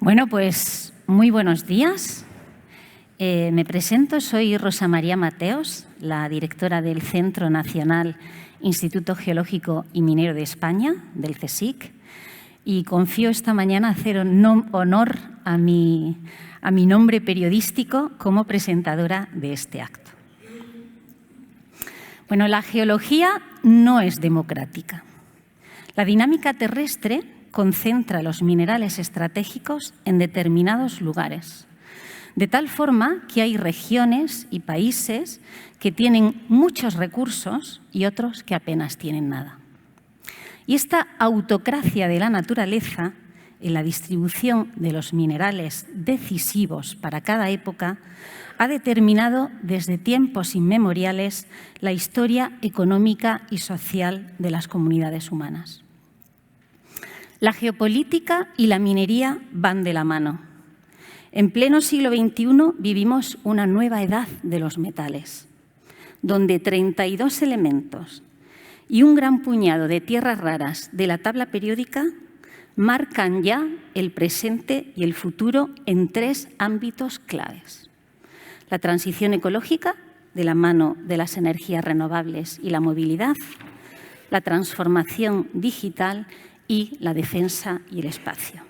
Bueno, pues muy buenos días. Me presento, soy Rosa María Mateos, la directora del Centro Nacional Instituto Geológico y Minero de España, del CSIC, y confío esta mañana hacer honor a mi nombre periodístico como presentadora de este acto. Bueno, la geología no es democrática. La dinámica terrestre concentra los minerales estratégicos en determinados lugares, de tal forma que hay regiones y países que tienen muchos recursos y otros que apenas tienen nada. Y esta autocracia de la naturaleza en la distribución de los minerales decisivos para cada época ha determinado desde tiempos inmemoriales la historia económica y social de las comunidades humanas. La geopolítica y la minería van de la mano. En pleno siglo XXI vivimos una nueva edad de los metales, donde 32 elementos y un gran puñado de tierras raras de la tabla periódica marcan ya el presente y el futuro en 3 ámbitos claves. La transición ecológica, de la mano de las energías renovables y la movilidad, la transformación digital y la defensa y el espacio.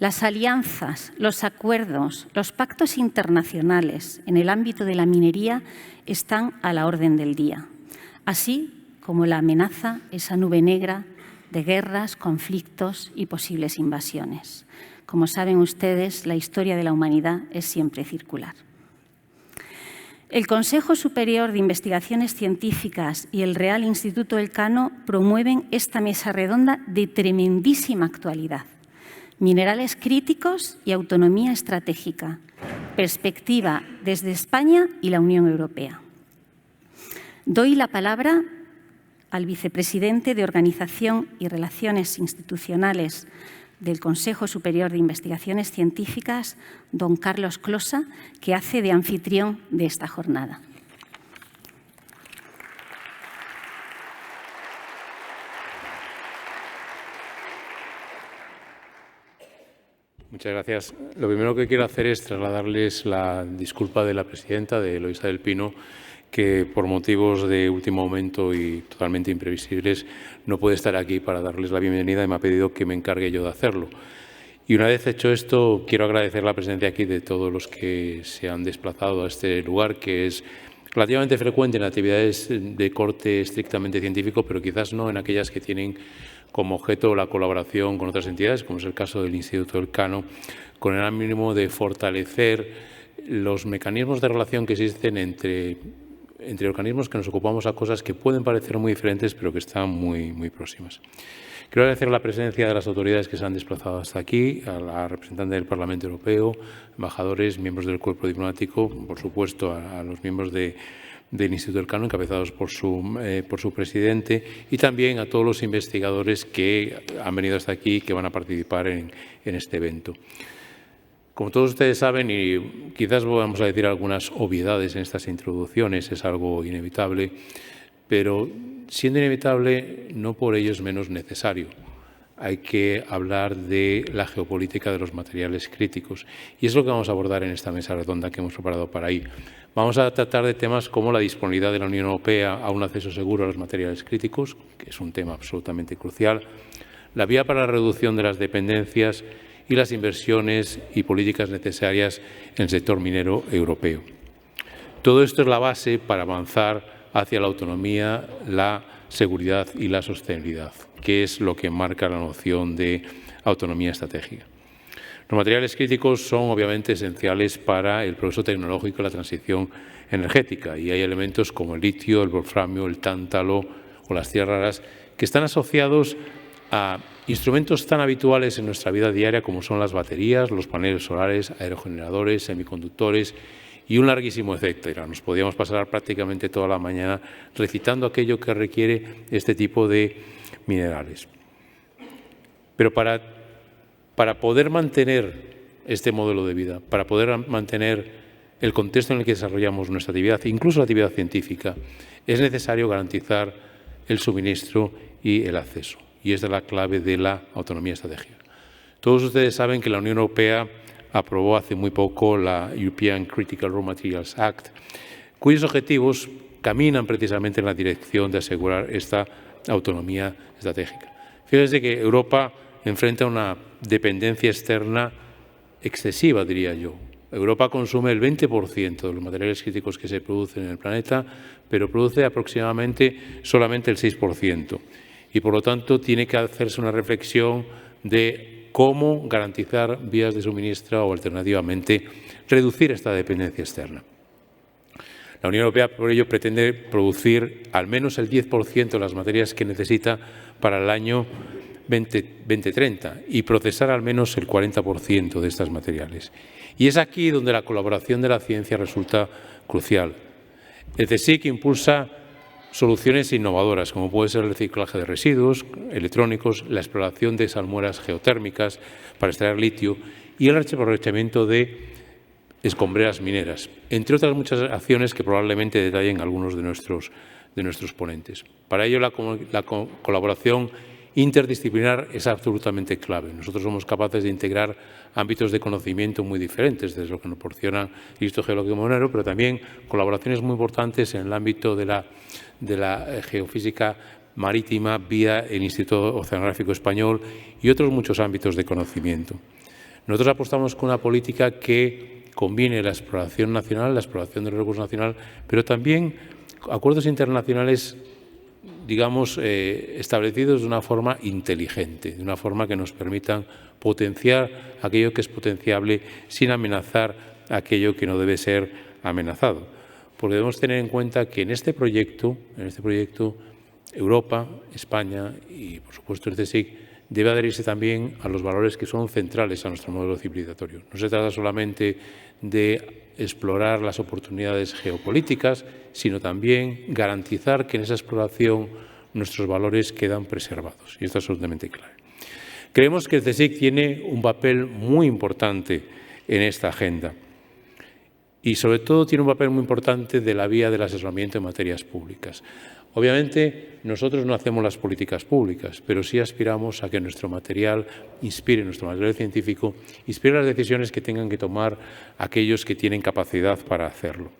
Las alianzas, los acuerdos, los pactos internacionales en el ámbito de la minería están a la orden del día, así como la amenaza, esa nube negra de guerras, conflictos y posibles invasiones. Como saben ustedes, la historia de la humanidad es siempre circular. El Consejo Superior de Investigaciones Científicas y el Real Instituto Elcano promueven esta mesa redonda de tremendísima actualidad. Minerales críticos y autonomía estratégica. Perspectiva desde España y la Unión Europea. Doy la palabra al vicepresidente de Organización y Relaciones Institucionales del Consejo Superior de Investigaciones Científicas, don Carlos Closa, que hace de anfitrión de esta jornada. Muchas gracias. Lo primero que quiero hacer es trasladarles la disculpa de la presidenta, de Eloísa del Pino, que por motivos de último momento y totalmente imprevisibles no puede estar aquí para darles la bienvenida y me ha pedido que me encargue yo de hacerlo. Y una vez hecho esto, quiero agradecer la presencia aquí de todos los que se han desplazado a este lugar, que es relativamente frecuente en actividades de corte estrictamente científico, pero quizás no en aquellas que tienen como objeto la colaboración con otras entidades, como es el caso del Instituto Elcano, con el ánimo de fortalecer los mecanismos de relación que existen entre organismos que nos ocupamos a cosas que pueden parecer muy diferentes, pero que están muy próximas. Quiero agradecer la presencia de las autoridades que se han desplazado hasta aquí, a la representante del Parlamento Europeo, embajadores, miembros del cuerpo diplomático, por supuesto a los miembros del Instituto Elcano, encabezados por su presidente, y también a todos los investigadores que han venido hasta aquí y que van a participar en este evento. Como todos ustedes saben, y quizás vamos a decir algunas obviedades en estas introducciones, es algo inevitable, pero siendo inevitable, no por ello es menos necesario. Hay que hablar de la geopolítica de los materiales críticos. Y es lo que vamos a abordar en esta mesa redonda que hemos preparado para ahí. Vamos a tratar de temas como la disponibilidad de la Unión Europea a un acceso seguro a los materiales críticos, que es un tema absolutamente crucial, la vía para la reducción de las dependencias y las inversiones y políticas necesarias en el sector minero europeo. Todo esto es la base para avanzar hacia la autonomía, la seguridad y la sostenibilidad, que es lo que marca la noción de autonomía estratégica. Los materiales críticos son obviamente esenciales para el progreso tecnológico y la transición energética, y hay elementos como el litio, el wolframio, el tántalo o las tierras raras que están asociados a instrumentos tan habituales en nuestra vida diaria como son las baterías, los paneles solares, aerogeneradores, semiconductores y un larguísimo etcétera. Nos podríamos pasar prácticamente toda la mañana recitando aquello que requiere este tipo de minerales. Pero para poder mantener este modelo de vida, para poder mantener el contexto en el que desarrollamos nuestra actividad, incluso la actividad científica, es necesario garantizar el suministro y el acceso. Y esta es la clave de la autonomía estratégica. Todos ustedes saben que la Unión Europea aprobó hace muy poco la European Critical Raw Materials Act, cuyos objetivos caminan precisamente en la dirección de asegurar esta autonomía estratégica. Fíjense que Europa enfrenta una dependencia externa excesiva, diría yo. Europa consume el 20% de los materiales críticos que se producen en el planeta, pero produce aproximadamente solamente el 6%. Y, por lo tanto, tiene que hacerse una reflexión de cómo garantizar vías de suministro o, alternativamente, reducir esta dependencia externa. La Unión Europea, por ello, pretende producir al menos el 10% de las materias que necesita para el año 2030 y procesar al menos el 40% de estos materiales. Y es aquí donde la colaboración de la ciencia resulta crucial. El CSIC impulsa soluciones innovadoras, como puede ser el reciclaje de residuos electrónicos, la exploración de salmueras geotérmicas para extraer litio y el aprovechamiento de escombreras mineras, entre otras muchas acciones que probablemente detallen algunos de nuestros ponentes. Para ello, la colaboración interdisciplinar es absolutamente clave. Nosotros somos capaces de integrar ámbitos de conocimiento muy diferentes, desde lo que nos proporciona el Instituto Geológico Monero, pero también colaboraciones muy importantes en el ámbito de la geofísica marítima vía el Instituto Oceanográfico Español y otros muchos ámbitos de conocimiento. Nosotros apostamos con una política que combine la exploración nacional, la exploración del recurso nacional, pero también acuerdos internacionales, digamos, establecidos de una forma inteligente, de una forma que nos permitan potenciar aquello que es potenciable sin amenazar aquello que no debe ser amenazado. Porque debemos tener en cuenta que en este proyecto Europa, España y, por supuesto, el CSIC debe adherirse también a los valores que son centrales a nuestro modelo civilizatorio. No se trata solamente de explorar las oportunidades geopolíticas, sino también garantizar que en esa exploración nuestros valores quedan preservados. Y esto es absolutamente clave. Creemos que el CSIC tiene un papel muy importante en esta agenda y, sobre todo, tiene un papel muy importante de la vía del asesoramiento en materias públicas. Obviamente, nosotros no hacemos las políticas públicas, pero sí aspiramos a que nuestro material científico, inspire las decisiones que tengan que tomar aquellos que tienen capacidad para hacerlo.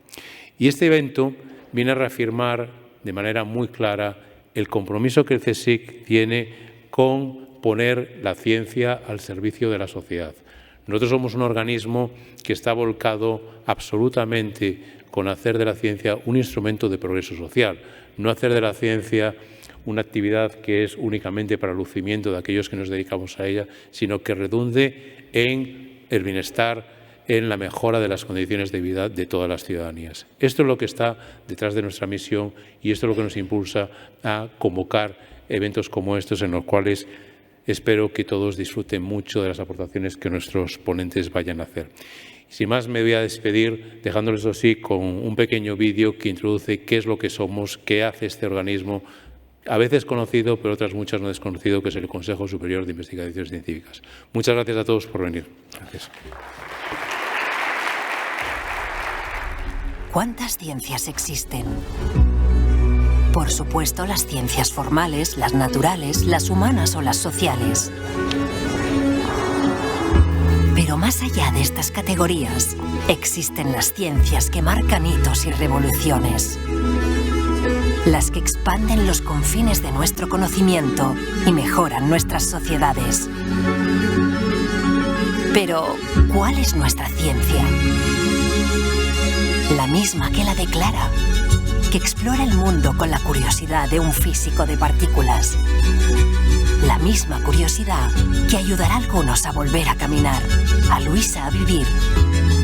Y este evento viene a reafirmar de manera muy clara el compromiso que el CSIC tiene con poner la ciencia al servicio de la sociedad. Nosotros somos un organismo que está volcado absolutamente con hacer de la ciencia un instrumento de progreso social, no hacer de la ciencia una actividad que es únicamente para el lucimiento de aquellos que nos dedicamos a ella, sino que redunde en el bienestar, en la mejora de las condiciones de vida de todas las ciudadanías. Esto es lo que está detrás de nuestra misión y esto es lo que nos impulsa a convocar eventos como estos, en los cuales espero que todos disfruten mucho de las aportaciones que nuestros ponentes vayan a hacer. Sin más, me voy a despedir dejándoles así con un pequeño vídeo que introduce qué es lo que somos, qué hace este organismo, a veces conocido, pero otras muchas no desconocido, que es el Consejo Superior de Investigaciones Científicas. Muchas gracias a todos por venir. Gracias. ¿Cuántas ciencias existen? Por supuesto, las ciencias formales, las naturales, las humanas o las sociales. Pero más allá de estas categorías, existen las ciencias que marcan hitos y revoluciones. Las que expanden los confines de nuestro conocimiento y mejoran nuestras sociedades. Pero, ¿cuál es nuestra ciencia? La misma que la declara, que explora el mundo con la curiosidad de un físico de partículas. La misma curiosidad que ayudará a algunos a volver a caminar, a Luisa a vivir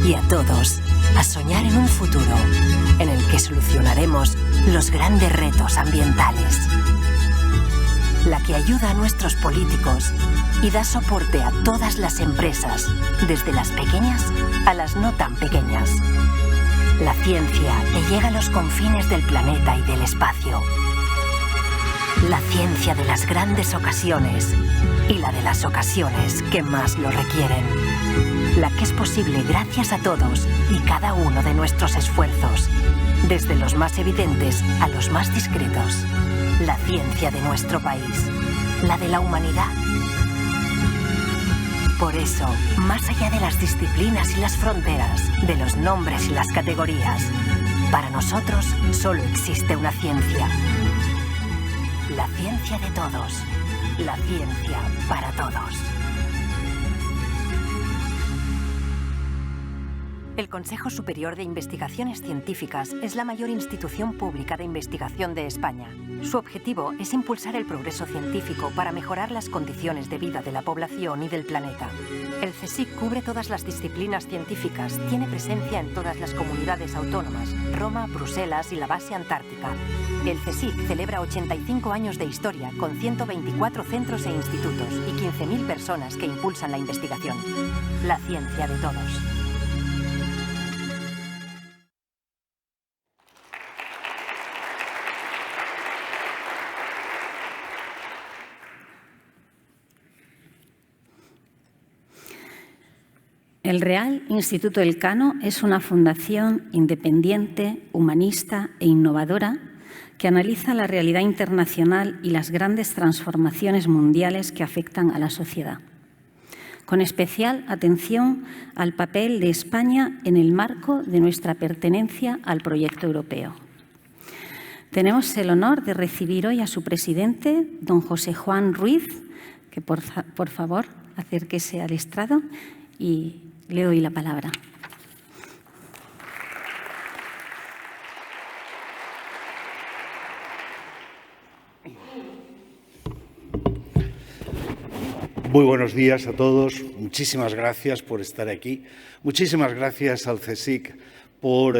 y a todos a soñar en un futuro en el que solucionaremos los grandes retos ambientales. La que ayuda a nuestros políticos y da soporte a todas las empresas, desde las pequeñas a las no tan pequeñas. La ciencia que llega a los confines del planeta y del espacio. La ciencia de las grandes ocasiones y la de las ocasiones que más lo requieren. La que es posible gracias a todos y cada uno de nuestros esfuerzos, desde los más evidentes a los más discretos. La ciencia de nuestro país, la de la humanidad. Por eso, más allá de las disciplinas y las fronteras, de los nombres y las categorías, para nosotros solo existe una ciencia. La ciencia de todos. La ciencia para todos. El Consejo Superior de Investigaciones Científicas es la mayor institución pública de investigación de España. Su objetivo es impulsar el progreso científico para mejorar las condiciones de vida de la población y del planeta. El CSIC cubre todas las disciplinas científicas, tiene presencia en todas las comunidades autónomas, Roma, Bruselas y la base antártica. El CSIC celebra 85 años de historia con 124 centros e institutos y 15.000 personas que impulsan la investigación. La ciencia de todos. El Real Instituto Elcano es una fundación independiente, humanista e innovadora que analiza la realidad internacional y las grandes transformaciones mundiales que afectan a la sociedad, con especial atención al papel de España en el marco de nuestra pertenencia al proyecto europeo. Tenemos el honor de recibir hoy a su presidente, don José Juan Ruiz, que por favor acérquese al estrado y le doy la palabra. Muy buenos días a todos. Muchísimas gracias por estar aquí. Muchísimas gracias al CSIC por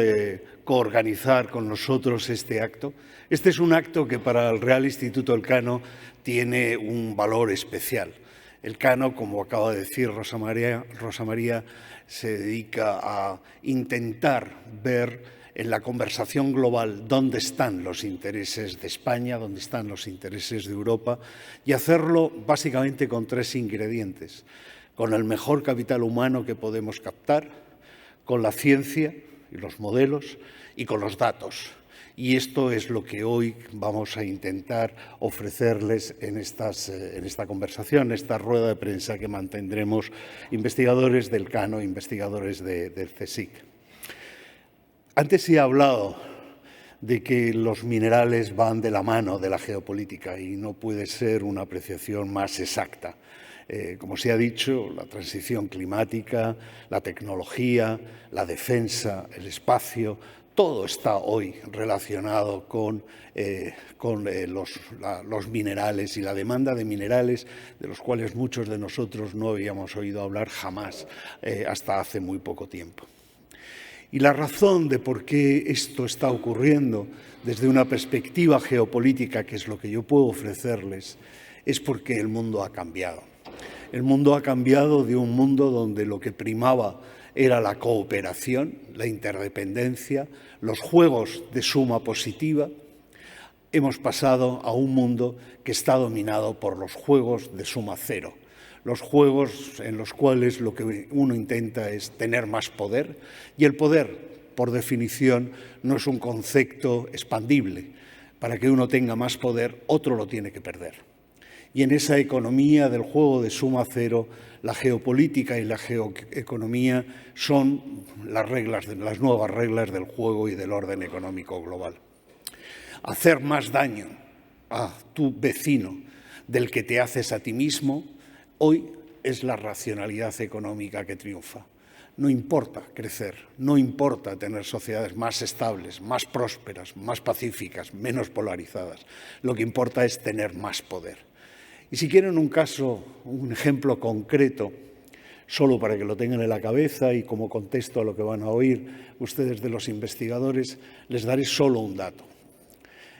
coorganizar con nosotros este acto. Este es un acto que para el Real Instituto Elcano tiene un valor especial. Elcano, como acaba de decir Rosa María, se dedica a intentar ver en la conversación global dónde están los intereses de España, dónde están los intereses de Europa, y hacerlo básicamente con tres ingredientes: con el mejor capital humano que podemos captar, con la ciencia y los modelos y con los datos. Y esto es lo que hoy vamos a intentar ofrecerles en esta conversación, esta rueda de prensa que mantendremos investigadores del Elcano, investigadores del CSIC. Antes he hablado de que los minerales van de la mano de la geopolítica y no puede ser una apreciación más exacta. Como se ha dicho, la transición climática, la tecnología, la defensa, el espacio, todo está hoy relacionado con los minerales y la demanda de minerales, de los cuales muchos de nosotros no habíamos oído hablar jamás hasta hace muy poco tiempo. Y la razón de por qué esto está ocurriendo desde una perspectiva geopolítica, que es lo que yo puedo ofrecerles, es porque el mundo ha cambiado. El mundo ha cambiado de un mundo donde lo que primaba era la cooperación, la interdependencia, los juegos de suma positiva. Hemos pasado a un mundo que está dominado por los juegos de suma cero. Los juegos en los cuales lo que uno intenta es tener más poder, y el poder, por definición, no es un concepto expandible. Para que uno tenga más poder, otro lo tiene que perder. Y en esa economía del juego de suma cero, la geopolítica y la geoeconomía son las nuevas reglas del juego y del orden económico global. Hacer más daño a tu vecino del que te haces a ti mismo, hoy es la racionalidad económica que triunfa. No importa crecer, no importa tener sociedades más estables, más prósperas, más pacíficas, menos polarizadas. Lo que importa es tener más poder. Y si quieren un ejemplo concreto, solo para que lo tengan en la cabeza y como contexto a lo que van a oír ustedes de los investigadores, les daré solo un dato.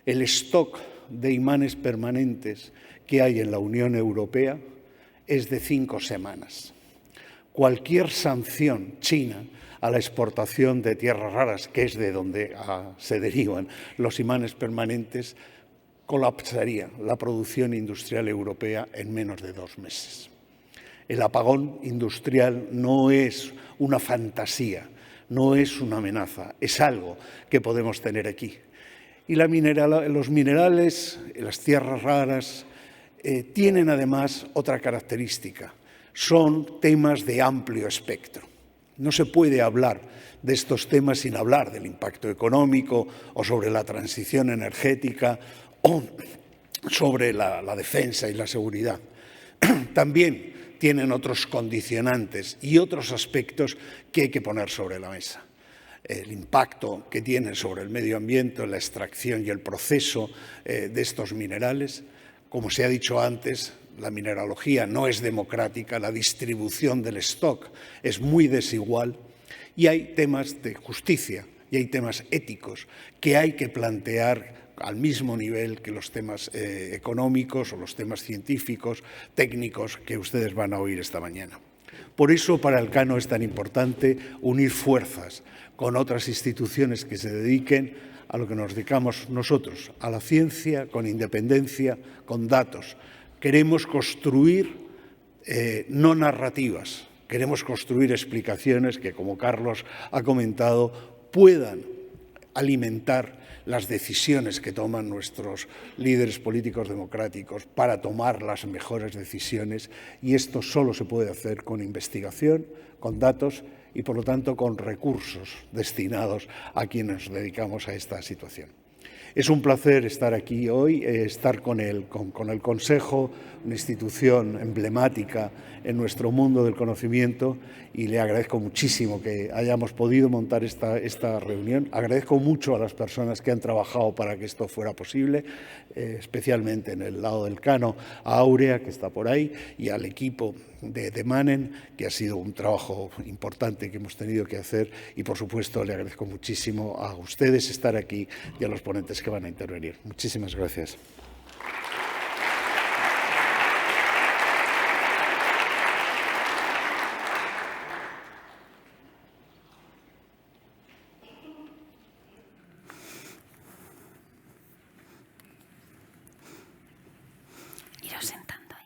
El stock de imanes permanentes que hay en la Unión Europea es de 5 semanas. Cualquier sanción china a la exportación de tierras raras, que es de donde se derivan los imanes permanentes, colapsaría la producción industrial europea en menos de 2 meses. El apagón industrial no es una fantasía, no es una amenaza, es algo que podemos tener aquí. Y los minerales, las tierras raras, tienen además otra característica. son temas de amplio espectro. No se puede hablar de estos temas sin hablar del impacto económico o sobre la transición energética o sobre la defensa y la seguridad. También tienen otros condicionantes y otros aspectos que hay que poner sobre la mesa. El impacto que tienen sobre el medio ambiente, la extracción y el proceso de estos minerales. Como se ha dicho antes, la mineralogía no es democrática, la distribución del stock es muy desigual y hay temas de justicia y hay temas éticos que hay que plantear al mismo nivel que los temas económicos o los temas científicos, técnicos que ustedes van a oír esta mañana. Por eso para Elcano es tan importante unir fuerzas con otras instituciones que se dediquen a lo que nos dedicamos nosotros, a la ciencia, con independencia, con datos. Queremos construir no narrativas, queremos construir explicaciones que, como Carlos ha comentado, puedan alimentar las decisiones que toman nuestros líderes políticos democráticos para tomar las mejores decisiones, y esto solo se puede hacer con investigación, con datos y, por lo tanto, con recursos destinados a quienes nos dedicamos a esta situación. Es un placer estar aquí hoy, estar con el Consejo, una institución emblemática en nuestro mundo del conocimiento, y le agradezco muchísimo que hayamos podido montar esta reunión. Agradezco mucho a las personas que han trabajado para que esto fuera posible, especialmente en el lado del Elcano, a Áurea, que está por ahí, y al equipo de Manen, que ha sido un trabajo importante que hemos tenido que hacer, y por supuesto le agradezco muchísimo a ustedes estar aquí y a los ponentes que van a intervenir. Muchísimas gracias. Iros sentando ahí.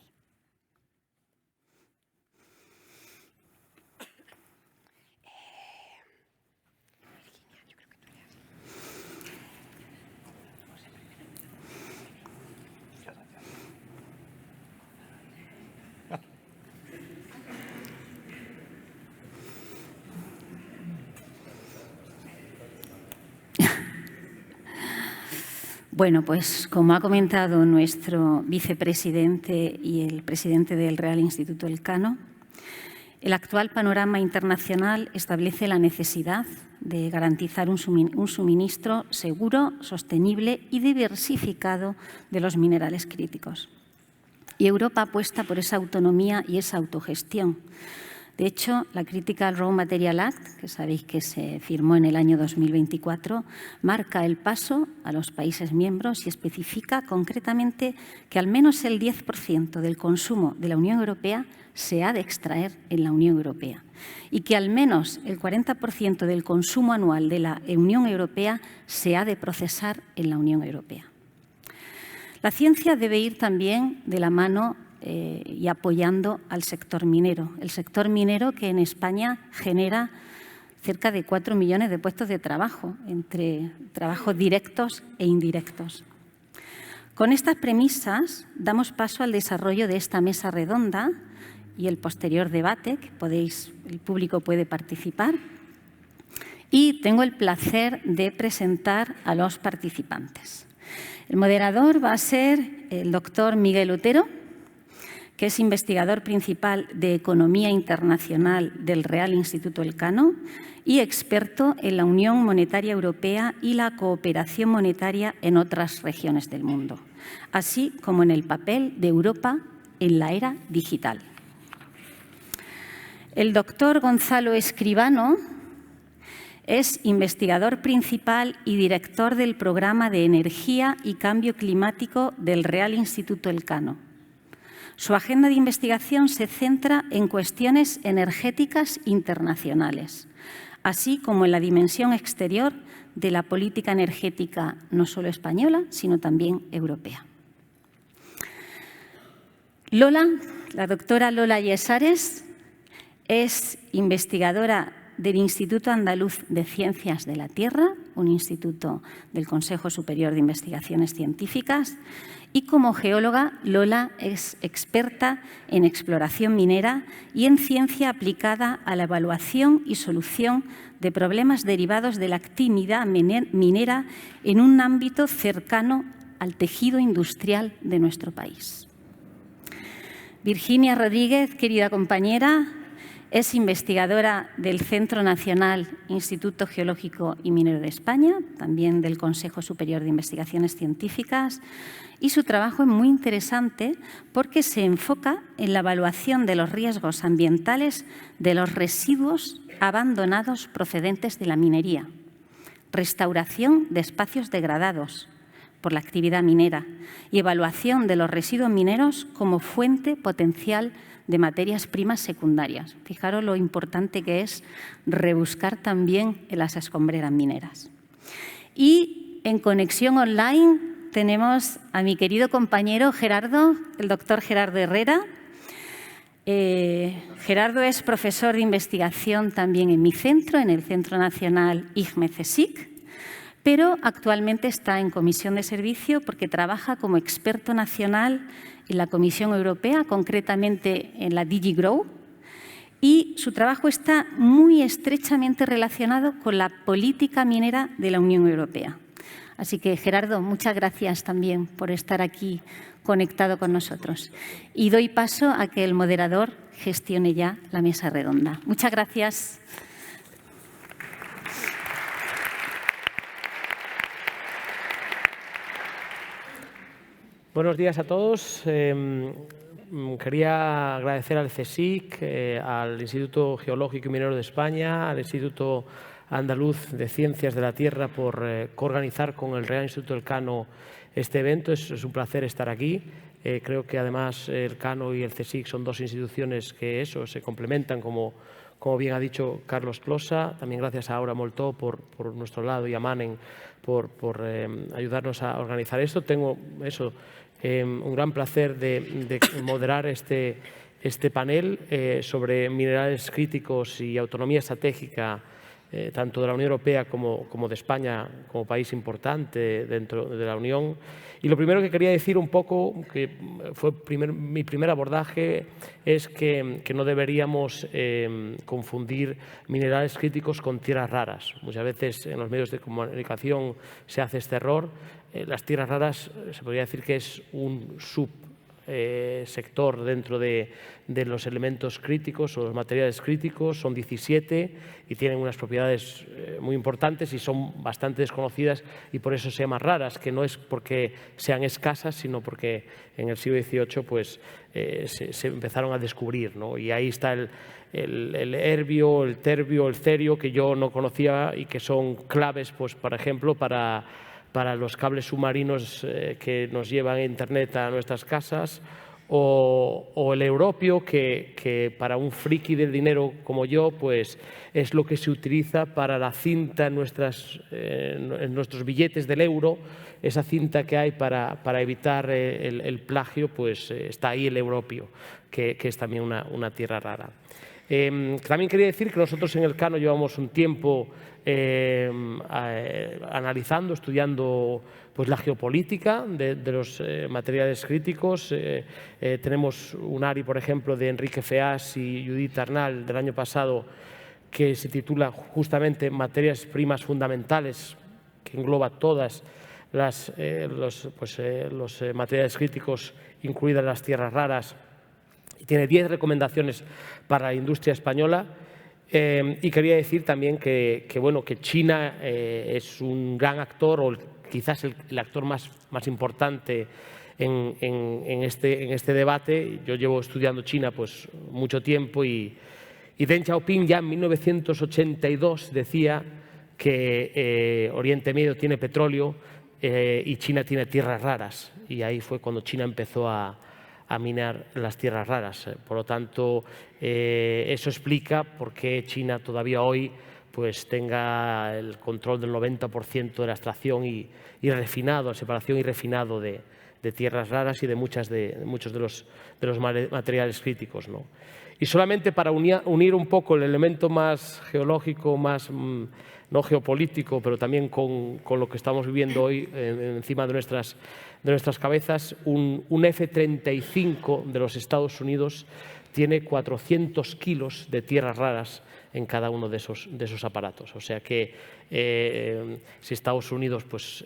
Bueno, pues como ha comentado nuestro vicepresidente y el presidente del Real Instituto Elcano, el actual panorama internacional establece la necesidad de garantizar un suministro seguro, sostenible y diversificado de los minerales críticos. Y Europa apuesta por esa autonomía y esa autogestión. De hecho, la Critical Raw Material Act, que sabéis que se firmó en el año 2024, marca el paso a los países miembros y especifica concretamente que al menos el 10% del consumo de la Unión Europea se ha de extraer en la Unión Europea y que al menos el 40% del consumo anual de la Unión Europea se ha de procesar en la Unión Europea. La ciencia debe ir también de la mano y apoyando al sector minero. El sector minero que en España genera cerca de 4 millones de puestos de trabajo, entre trabajos directos e indirectos. Con estas premisas damos paso al desarrollo de esta mesa redonda y el posterior debate, que el público puede participar. Y tengo el placer de presentar a los participantes. El moderador va a ser el doctor Miguel Otero, que es investigador principal de Economía Internacional del Real Instituto Elcano y experto en la Unión Monetaria Europea y la cooperación monetaria en otras regiones del mundo, así como en el papel de Europa en la era digital. El doctor Gonzalo Escribano es investigador principal y director del Programa de Energía y Cambio Climático del Real Instituto Elcano. Su agenda de investigación se centra en cuestiones energéticas internacionales, así como en la dimensión exterior de la política energética no solo española, sino también europea. La doctora Lola Yesares, es investigadora del Instituto Andaluz de Ciencias de la Tierra un instituto del Consejo Superior de Investigaciones Científicas. Y como geóloga, Lola es experta en exploración minera y en ciencia aplicada a la evaluación y solución de problemas derivados de la actividad minera en un ámbito cercano al tejido industrial de nuestro país. Virginia Rodríguez, querida compañera, es investigadora del Centro Nacional Instituto Geológico y Minero de España, también del Consejo Superior de Investigaciones Científicas, y su trabajo es muy interesante porque se enfoca en la evaluación de los riesgos ambientales de los residuos abandonados procedentes de la minería, restauración de espacios degradados por la actividad minera y evaluación de los residuos mineros como fuente potencial de materias primas secundarias. Fijaros lo importante que es rebuscar también en las escombreras mineras. Y en conexión online tenemos a mi querido compañero Gerardo, el doctor Gerardo Herrera. Gerardo es profesor de investigación también en mi centro, en el Centro Nacional IGME-CSIC, pero actualmente está en comisión de servicio porque trabaja como experto nacional en la Comisión Europea, concretamente en la DG GROW, y su trabajo está muy estrechamente relacionado con la política minera de la Unión Europea. Así que, Gerardo, muchas gracias también por estar aquí conectado con nosotros. Y doy paso a que el moderador gestione ya la mesa redonda. Muchas gracias. Buenos días a todos. Quería agradecer al CSIC, al Instituto Geológico y Minero de España, al Instituto Andaluz de Ciencias de la Tierra por coorganizar con el Real Instituto Elcano este evento. Es un placer estar aquí. Creo que además el Elcano y el CSIC son dos instituciones que se complementan, como bien ha dicho Carlos Closa. También gracias a Aura Moltó por nuestro lado y a Manen por ayudarnos a organizar esto. Tengo un gran placer de moderar este panel sobre minerales críticos y autonomía estratégica tanto de la Unión Europea como de España como país importante dentro de la Unión. Y lo primero que quería decir un poco, que fue mi primer abordaje, es que no deberíamos confundir minerales críticos con tierras raras. Muchas veces en los medios de comunicación se hace este error. Las tierras raras se podría decir que es un subsector dentro de los elementos críticos o los materiales críticos. Son 17 y tienen unas propiedades muy importantes y son bastante desconocidas y por eso se llaman raras, que no es porque sean escasas, sino porque en el siglo XVIII pues, se empezaron a descubrir, ¿no? Y ahí está el erbio, el terbio, el cerio, que yo no conocía y que son claves, pues, por ejemplo, para los cables submarinos que nos llevan Internet a nuestras casas, o el europio, que para un friki del dinero como yo, pues es lo que se utiliza para la cinta en nuestros billetes del euro. Esa cinta que hay para evitar el plagio, pues está ahí el europio, que es también una tierra rara. También quería decir que nosotros en Elcano llevamos un tiempo analizando, estudiando pues, la geopolítica de los materiales críticos. Tenemos un ARI, por ejemplo, de Enrique Feas y Judith Arnal del año pasado, que se titula justamente Materias primas fundamentales, que engloba todas los materiales críticos, incluidas las tierras raras, y tiene 10 recomendaciones para la industria española. Y quería decir también que China es un gran actor, o quizás el actor más importante en este debate. Yo llevo estudiando China pues, mucho tiempo y Deng Xiaoping ya en 1982 decía que Oriente Medio tiene petróleo y China tiene tierras raras. Y ahí fue cuando China empezó a minar las tierras raras. Por lo tanto, eso explica por qué China todavía hoy pues tenga el control del 90% de la extracción y refinado, separación y refinado de tierras raras y de muchos de los materiales críticos, ¿no? Y solamente para unir un poco el elemento más geológico, más no geopolítico, pero también con lo que estamos viviendo hoy encima de nuestras cabezas, un F-35 de los Estados Unidos tiene 400 kilos de tierras raras en cada uno de esos aparatos. O sea que si Estados Unidos pues,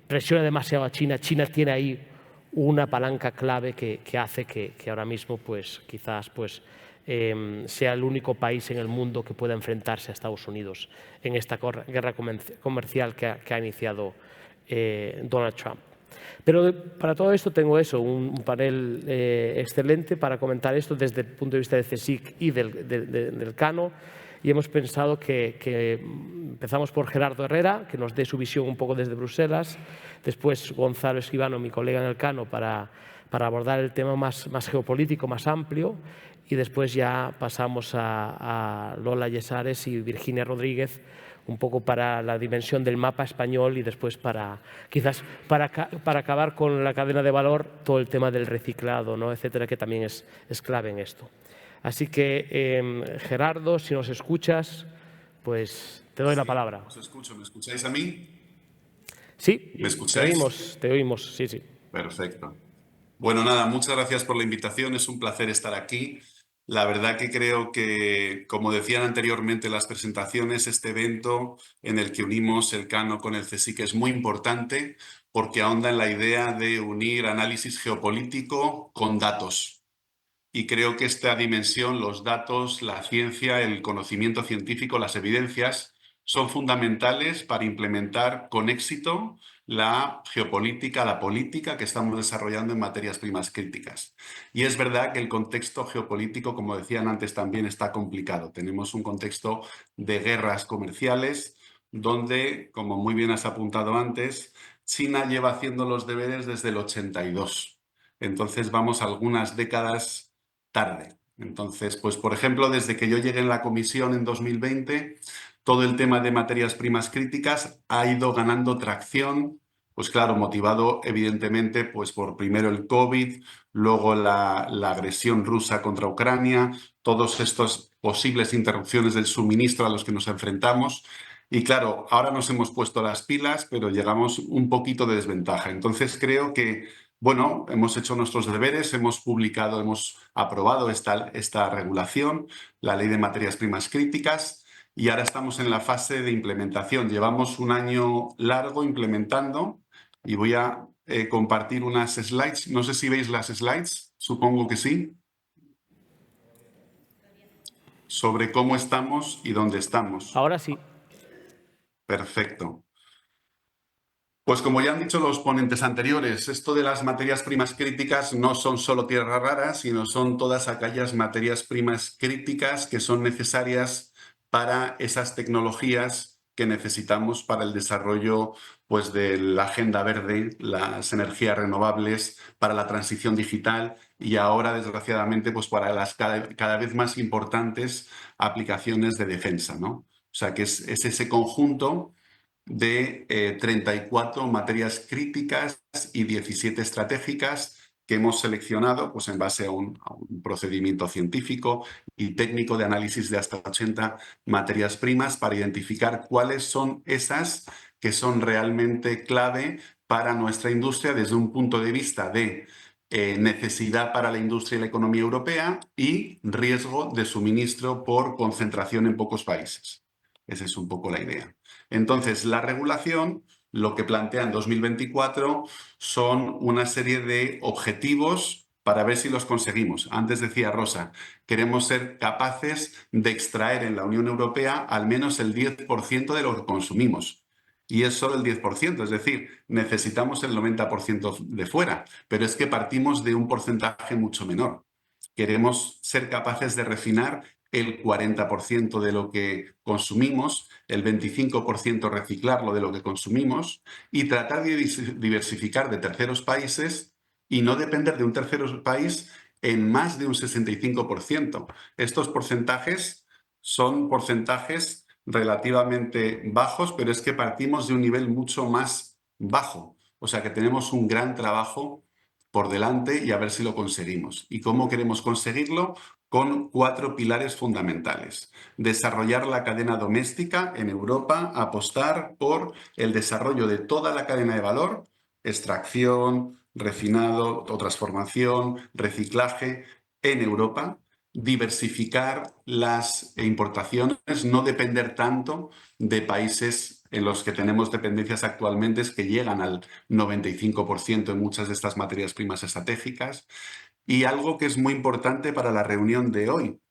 presiona demasiado a China, China tiene ahí una palanca clave que hace que ahora mismo pues, quizás pues, sea el único país en el mundo que pueda enfrentarse a Estados Unidos en esta guerra comercial que ha iniciado Donald Trump. Pero para todo esto tengo un panel excelente para comentar esto desde el punto de vista de CSIC y del Cano, y hemos pensado que empezamos por Gerardo Herrera, que nos dé su visión un poco desde Bruselas, después Gonzalo Escribano, mi colega en el Cano, para abordar el tema más geopolítico, más amplio, y después ya pasamos a Lola Yesares y Virginia Rodríguez, un poco para la dimensión del mapa español y después quizás para acabar con la cadena de valor, todo el tema del reciclado, ¿no? Etcétera, que también es clave en esto. Así que, Gerardo, si nos escuchas, pues te doy la palabra. Os escucho. ¿Me escucháis a mí? Sí, ¿Me escucháis? Te oímos, sí. Perfecto. Bueno, nada, muchas gracias por la invitación. Es un placer estar aquí. La verdad que creo que, como decían anteriormente las presentaciones, este evento en el que unimos el Cano con el CSIC es muy importante porque ahonda en la idea de unir análisis geopolítico con datos. Y creo que esta dimensión, los datos, la ciencia, el conocimiento científico, las evidencias, son fundamentales para implementar con éxito la geopolítica, la política que estamos desarrollando en materias primas críticas. Y es verdad que el contexto geopolítico, como decían antes, también está complicado. Tenemos un contexto de guerras comerciales donde, como muy bien has apuntado antes, China lleva haciendo los deberes desde el 82. Entonces vamos algunas décadas tarde. Entonces, pues por ejemplo, desde que yo llegué en la comisión en 2020, todo el tema de materias primas críticas ha ido ganando tracción, pues claro, motivado evidentemente pues por primero el COVID, luego la agresión rusa contra Ucrania, todos estos posibles interrupciones del suministro a los que nos enfrentamos. Y claro, ahora nos hemos puesto las pilas, pero llegamos un poquito de desventaja. Entonces creo que bueno, hemos hecho nuestros deberes, hemos publicado, hemos aprobado esta regulación, la Ley de Materias Primas Críticas, y ahora estamos en la fase de implementación. Llevamos un año largo implementando y voy a compartir unas slides. No sé si veis las slides, supongo que sí. Sobre cómo estamos y dónde estamos. Ahora sí. Perfecto. Pues como ya han dicho los ponentes anteriores, esto de las materias primas críticas no son solo tierras raras, sino son todas aquellas materias primas críticas que son necesarias para esas tecnologías que necesitamos para el desarrollo pues, de la agenda verde, las energías renovables, para la transición digital y ahora, desgraciadamente, pues, para las cada vez más importantes aplicaciones de defensa, ¿no? O sea, que es ese conjunto de 34 materias críticas y 17 estratégicas que hemos seleccionado pues, en base a un procedimiento científico y técnico de análisis de hasta 80 materias primas para identificar cuáles son esas que son realmente clave para nuestra industria desde un punto de vista de necesidad para la industria y la economía europea y riesgo de suministro por concentración en pocos países. Esa es un poco la idea. Entonces, la regulación lo que plantea en 2024 son una serie de objetivos para ver si los conseguimos. Antes decía Rosa, queremos ser capaces de extraer en la Unión Europea al menos el 10% de lo que consumimos. Y es solo el 10%, es decir, necesitamos el 90% de fuera, pero es que partimos de un porcentaje mucho menor. Queremos ser capaces de refinar el 40% de lo que consumimos, el 25% reciclarlo de lo que consumimos y tratar de diversificar de terceros países y no depender de un tercer país en más de un 65%. Estos porcentajes son porcentajes relativamente bajos, pero es que partimos de un nivel mucho más bajo. O sea que tenemos un gran trabajo por delante y a ver si lo conseguimos. ¿Y cómo queremos conseguirlo? Con 4 pilares fundamentales. Desarrollar la cadena doméstica en Europa, apostar por el desarrollo de toda la cadena de valor, extracción, refinado o transformación, reciclaje en Europa, diversificar las importaciones, no depender tanto de países en los que tenemos dependencias actualmente que llegan al 95% en muchas de estas materias primas estratégicas. Y algo que es muy importante para la reunión de hoy,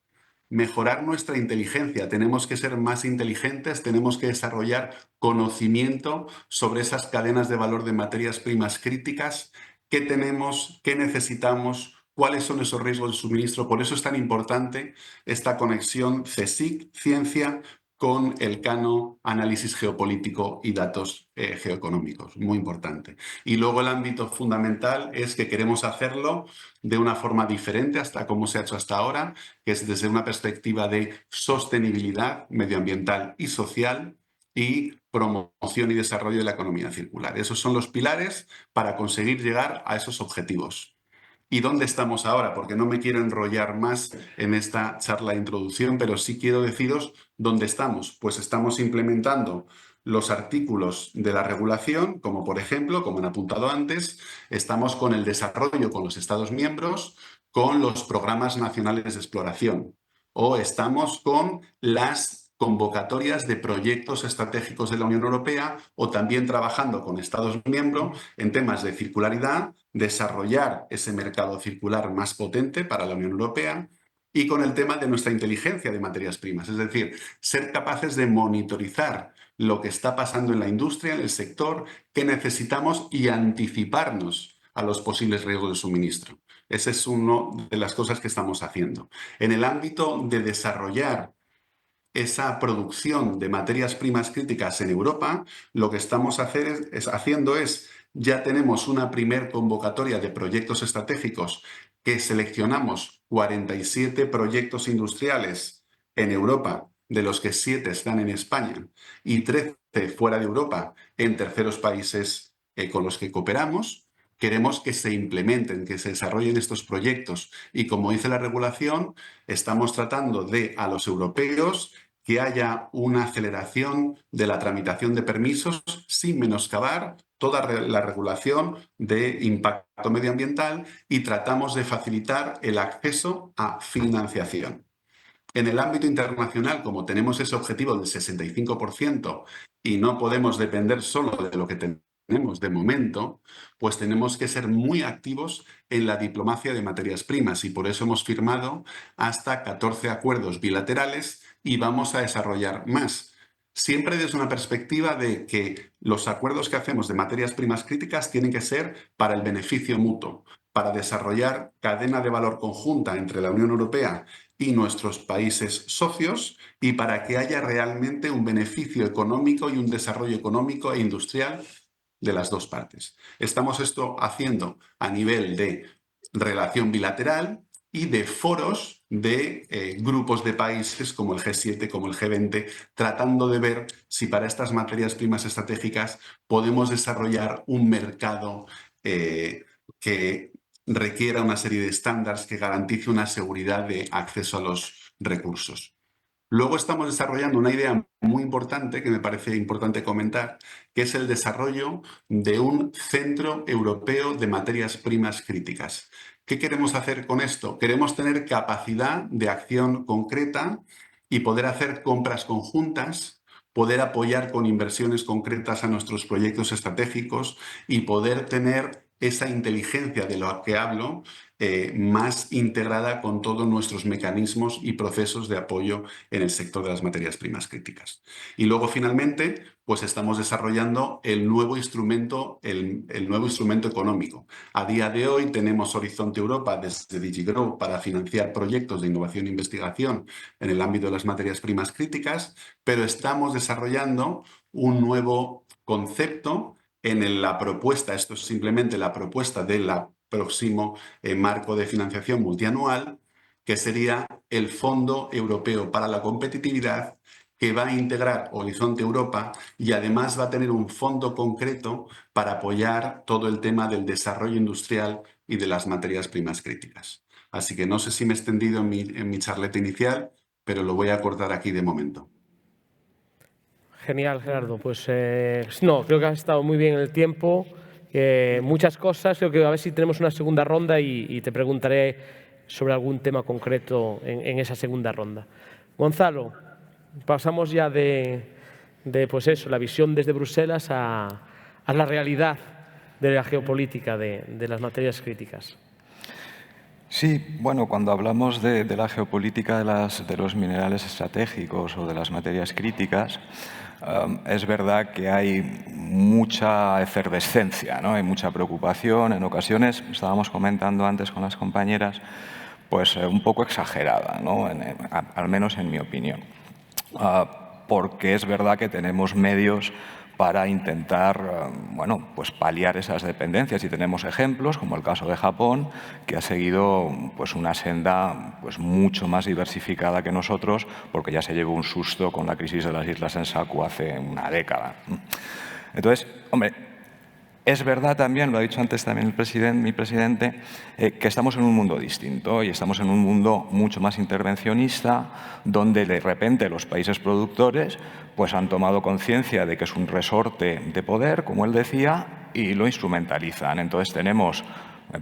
mejorar nuestra inteligencia. Tenemos que ser más inteligentes, tenemos que desarrollar conocimiento sobre esas cadenas de valor de materias primas críticas, qué tenemos, qué necesitamos, cuáles son esos riesgos de suministro. Por eso es tan importante esta conexión CSIC, ciencia, con el Cano, análisis geopolítico y datos geoeconómicos. Muy importante. Y luego el ámbito fundamental es que queremos hacerlo de una forma diferente hasta cómo se ha hecho hasta ahora, que es desde una perspectiva de sostenibilidad medioambiental y social y promoción y desarrollo de la economía circular. Esos son los pilares para conseguir llegar a esos objetivos. ¿Y dónde estamos ahora? Porque no me quiero enrollar más en esta charla de introducción, pero sí quiero deciros dónde estamos. Pues estamos implementando los artículos de la regulación, como por ejemplo, como han apuntado antes, estamos con el desarrollo con los Estados miembros, con los programas nacionales de exploración, o estamos con las convocatorias de proyectos estratégicos de la Unión Europea, o también trabajando con Estados miembros en temas de circularidad, desarrollar ese mercado circular más potente para la Unión Europea, y con el tema de nuestra inteligencia de materias primas, es decir, ser capaces de monitorizar lo que está pasando en la industria, en el sector, qué necesitamos y anticiparnos a los posibles riesgos de suministro. Esa es una de las cosas que estamos haciendo. En el ámbito de desarrollar esa producción de materias primas críticas en Europa, lo que estamos haciendo es, ya tenemos una primer convocatoria de proyectos estratégicos que seleccionamos 47 proyectos industriales en Europa, de los que 7 están en España y 13 fuera de Europa en terceros países con los que cooperamos. Queremos que se implementen, que se desarrollen estos proyectos y, como dice la regulación, estamos tratando de, a los europeos, que haya una aceleración de la tramitación de permisos sin menoscabar toda la regulación de impacto medioambiental, y tratamos de facilitar el acceso a financiación. En el ámbito internacional, como tenemos ese objetivo del 65% y no podemos depender solo de lo que tenemos de momento, pues tenemos que ser muy activos en la diplomacia de materias primas, y por eso hemos firmado hasta 14 acuerdos bilaterales y vamos a desarrollar más. Siempre desde una perspectiva de que los acuerdos que hacemos de materias primas críticas tienen que ser para el beneficio mutuo, para desarrollar cadena de valor conjunta entre la Unión Europea y nuestros países socios, y para que haya realmente un beneficio económico y un desarrollo económico e industrial de las dos partes. Estamos esto haciendo a nivel de relación bilateral y de foros de grupos de países como el G7, como el G20, tratando de ver si para estas materias primas estratégicas podemos desarrollar un mercado que requiera una serie de estándares que garantice una seguridad de acceso a los recursos. Luego estamos desarrollando una idea muy importante que me parece importante comentar, que es el desarrollo de un centro europeo de materias primas críticas. ¿Qué queremos hacer con esto? Queremos tener capacidad de acción concreta y poder hacer compras conjuntas, poder apoyar con inversiones concretas a nuestros proyectos estratégicos y poder tener esa inteligencia de lo que hablo más integrada con todos nuestros mecanismos y procesos de apoyo en el sector de las materias primas críticas. Y luego, finalmente, pues estamos desarrollando el nuevo instrumento económico. A día de hoy tenemos Horizonte Europa desde DigiGrow para financiar proyectos de innovación e investigación en el ámbito de las materias primas críticas, pero estamos desarrollando un nuevo concepto en la propuesta. Esto es simplemente la propuesta del próximo marco de financiación multianual, que sería el Fondo Europeo para la Competitividad, que va a integrar Horizonte Europa y además va a tener un fondo concreto para apoyar todo el tema del desarrollo industrial y de las materias primas críticas. Así que no sé si me he extendido en mi charleta inicial, pero lo voy a cortar aquí de momento. Genial, Gerardo. Pues no, creo que has estado muy bien en el tiempo. Muchas cosas. Creo que a ver si tenemos una segunda ronda y te preguntaré sobre algún tema concreto en esa segunda ronda. Gonzalo, pasamos ya de pues eso, la visión desde Bruselas a la realidad de la geopolítica de las materias críticas. Sí, bueno, cuando hablamos de la geopolítica de los minerales estratégicos o de las materias críticas, es verdad que hay mucha efervescencia, ¿no? Hay mucha preocupación. En ocasiones, estábamos comentando antes con las compañeras, pues un poco exagerada, ¿no? Al menos en mi opinión. Porque es verdad que tenemos medios para intentar bueno, pues paliar esas dependencias. Y tenemos ejemplos, como el caso de Japón, que ha seguido pues una senda pues mucho más diversificada que nosotros, porque ya se llevó un susto con la crisis de las Islas Senkaku hace una década. Entonces, hombre, es verdad también, lo ha dicho antes también mi presidente, que estamos en un mundo distinto y estamos en un mundo mucho más intervencionista, donde de repente los países productores pues han tomado conciencia de que es un resorte de poder, como él decía, y lo instrumentalizan. Entonces tenemos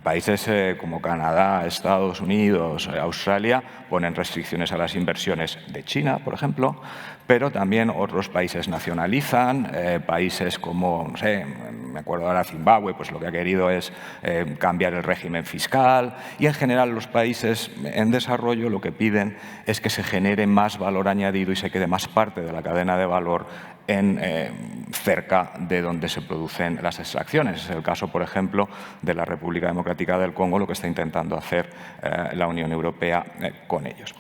países como Canadá, Estados Unidos, Australia, ponen restricciones a las inversiones de China, por ejemplo, pero también otros países nacionalizan, países como, no sé, me acuerdo ahora Zimbabue, pues lo que ha querido es cambiar el régimen fiscal, y en general los países en desarrollo lo que piden es que se genere más valor añadido y se quede más parte de la cadena de valor cerca de donde se producen las extracciones. Es el caso, por ejemplo, de la República Democrática del Congo, lo que está intentando hacer la Unión Europea con ellos.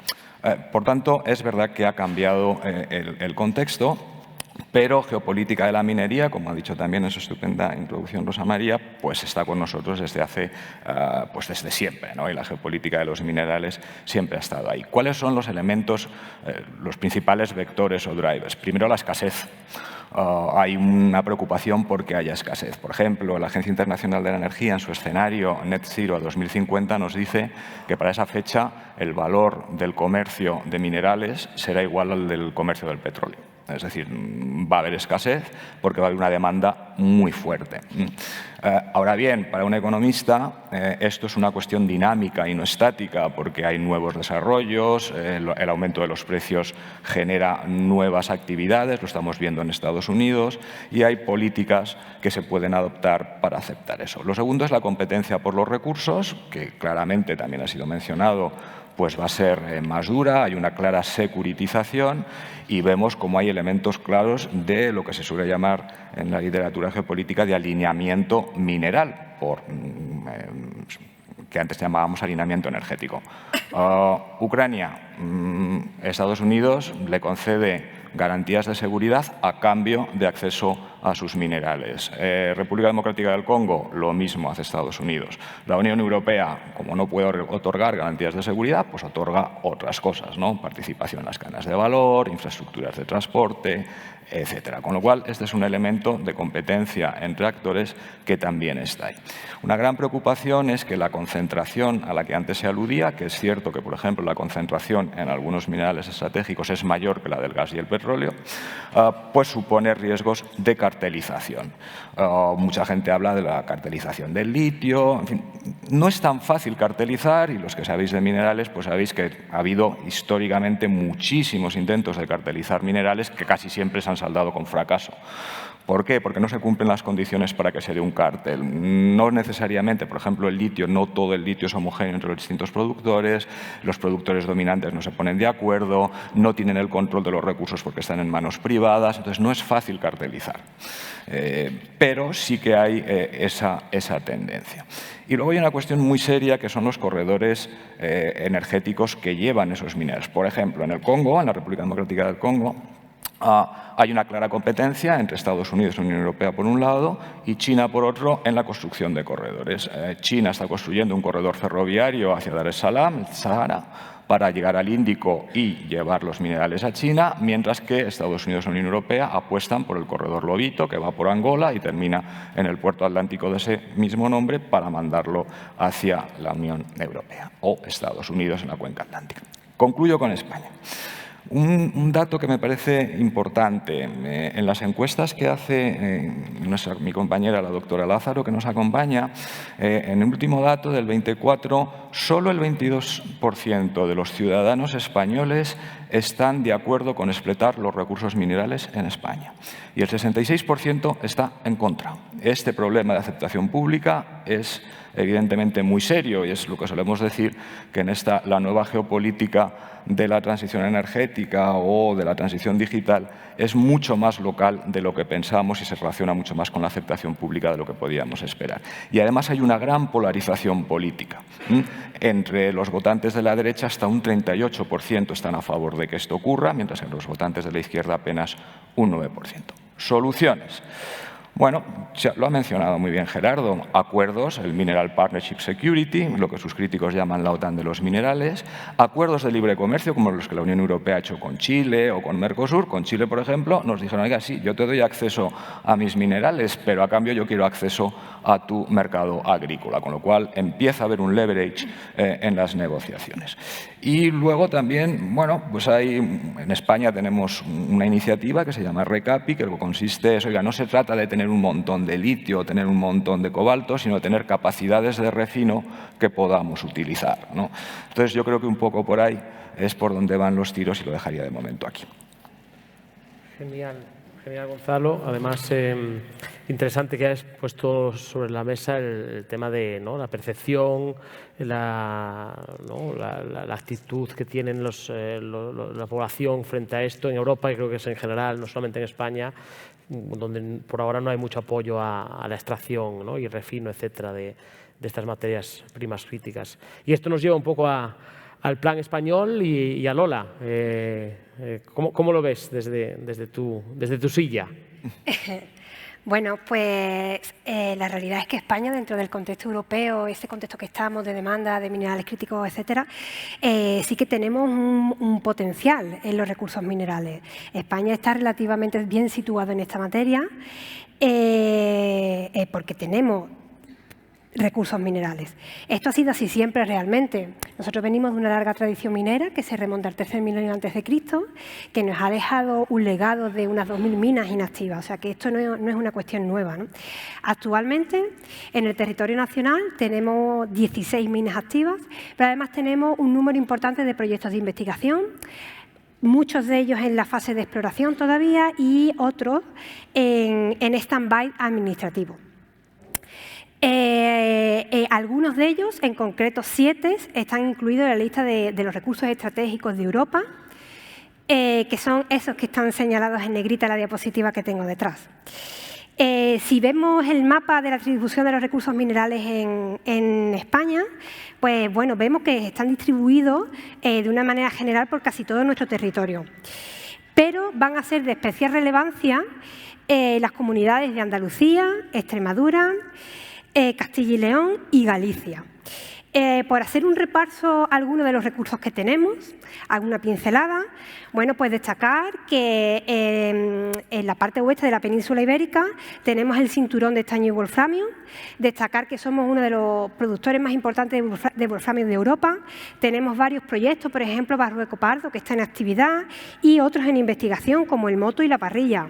Por tanto, es verdad que ha cambiado el contexto, pero geopolítica de la minería, como ha dicho también en su estupenda introducción Rosa María, pues está con nosotros desde desde siempre, ¿no? Y la geopolítica de los minerales siempre ha estado ahí. ¿Cuáles son los elementos, los principales vectores o drivers? Primero, la escasez. Hay una preocupación porque haya escasez. Por ejemplo, la Agencia Internacional de la Energía, en su escenario Net Zero a 2050, nos dice que para esa fecha el valor del comercio de minerales será igual al del comercio del petróleo. Es decir, va a haber escasez porque va a haber una demanda muy fuerte. Ahora bien, para un economista esto es una cuestión dinámica y no estática, porque hay nuevos desarrollos, el aumento de los precios genera nuevas actividades, lo estamos viendo en Estados Unidos, y hay políticas que se pueden adoptar para aceptar eso. Lo segundo es la competencia por los recursos, que claramente también ha sido mencionado, pues va a ser más dura, hay una clara securitización y vemos cómo hay elementos claros de lo que se suele llamar en la literatura geopolítica de alineamiento mineral, que antes llamábamos alineamiento energético. Ucrania, Estados Unidos le concede garantías de seguridad a cambio de acceso a sus minerales. República Democrática del Congo, lo mismo hace Estados Unidos. La Unión Europea, como no puede otorgar garantías de seguridad, pues otorga otras cosas, ¿no? Participación en las cadenas de valor, infraestructuras de transporte, etcétera. Con lo cual, este es un elemento de competencia entre actores que también está ahí. Una gran preocupación es que la concentración a la que antes se aludía, que es cierto que, por ejemplo, la concentración en algunos minerales estratégicos es mayor que la del gas y el petróleo, pues supone riesgos de cartelización. Mucha gente habla de la cartelización del litio. En fin, no es tan fácil cartelizar, y los que sabéis de minerales, pues sabéis que ha habido históricamente muchísimos intentos de cartelizar minerales que casi siempre se han saldado con fracaso. ¿Por qué? Porque no se cumplen las condiciones para que se dé un cártel. No necesariamente, por ejemplo, el litio, no todo el litio es homogéneo entre los distintos productores, los productores dominantes no se ponen de acuerdo, no tienen el control de los recursos porque están en manos privadas, entonces no es fácil cartelizar. Pero sí que hay esa tendencia. Y luego hay una cuestión muy seria que son los corredores energéticos que llevan esos minerales. Por ejemplo, en el Congo, en la República Democrática del Congo, Hay una clara competencia entre Estados Unidos y la Unión Europea por un lado y China por otro en la construcción de corredores. China está construyendo un corredor ferroviario hacia Dar es Salaam, el Sahara, para llegar al Índico y llevar los minerales a China, mientras que Estados Unidos y la Unión Europea apuestan por el corredor Lobito, que va por Angola y termina en el puerto atlántico de ese mismo nombre para mandarlo hacia la Unión Europea o Estados Unidos en la cuenca atlántica. Concluyo con España. Un dato que me parece importante, en las encuestas que hace mi compañera, la doctora Lázaro, que nos acompaña, en el último dato del 24, solo el 22% de los ciudadanos españoles están de acuerdo con explotar los recursos minerales en España y el 66% está en contra. Este problema de aceptación pública es evidentemente muy serio y es lo que solemos decir que en la nueva geopolítica de la transición energética o de la transición digital es mucho más local de lo que pensamos y se relaciona mucho más con la aceptación pública de lo que podíamos esperar. Y además hay una gran polarización política. Entre los votantes de la derecha hasta un 38% están a favor de que esto ocurra, mientras que en los votantes de la izquierda apenas un 9%. Soluciones. Bueno, lo ha mencionado muy bien Gerardo, acuerdos, el Mineral Partnership Security, lo que sus críticos llaman la OTAN de los minerales, acuerdos de libre comercio como los que la Unión Europea ha hecho con Chile o con Mercosur. Con Chile, por ejemplo, nos dijeron, oiga, sí, yo te doy acceso a mis minerales, pero a cambio yo quiero acceso a tu mercado agrícola, con lo cual empieza a haber un leverage en las negociaciones. Y luego también, bueno, pues en España tenemos una iniciativa que se llama RECAPI, que lo que consiste es, oiga, no se trata de tener un montón de litio o tener un montón de cobalto, sino de tener capacidades de refino que podamos utilizar, ¿no? Entonces yo creo que un poco por ahí es por donde van los tiros y lo dejaría de momento aquí. Genial. Genial, Gonzalo. Además, interesante que hayas puesto sobre la mesa el tema de la percepción, la actitud que tienen la población frente a esto en Europa, y creo que es en general, no solamente en España, donde por ahora no hay mucho apoyo a la extracción, ¿no?, y refino, etcétera, de estas materias primas críticas. Y esto nos lleva un poco al plan español y a Lola. ¿Cómo lo ves desde tu silla? Bueno, pues la realidad es que España, dentro del contexto europeo, ese contexto que estamos de demanda de minerales críticos, etcétera, sí que tenemos un potencial en los recursos minerales. España está relativamente bien situado en esta materia porque tenemos recursos minerales. Esto ha sido así siempre realmente. Nosotros venimos de una larga tradición minera que se remonta al tercer milenio antes de Cristo, que nos ha dejado un legado de unas 2.000 minas inactivas. O sea que esto no es una cuestión nueva, ¿no? Actualmente, en el territorio nacional tenemos 16 minas activas, pero además tenemos un número importante de proyectos de investigación, muchos de ellos en la fase de exploración todavía y otros en stand-by administrativo. Algunos de ellos, en concreto 7, están incluidos en la lista de los recursos estratégicos de Europa, que son esos que están señalados en negrita en la diapositiva que tengo detrás. Si vemos el mapa de la distribución de los recursos minerales en España, pues bueno, vemos que están distribuidos de una manera general por casi todo nuestro territorio. Pero van a ser de especial relevancia las comunidades de Andalucía, Extremadura, Castilla y León y Galicia. Por hacer un repaso a algunos de los recursos que tenemos, alguna pincelada, bueno, pues destacar que en la parte oeste de la península ibérica tenemos el cinturón de estaño y wolframio, destacar que somos uno de los productores más importantes de wolframio de Europa, tenemos varios proyectos, por ejemplo, Barrueco Pardo, que está en actividad, y otros en investigación, como el Moto y la Parrilla.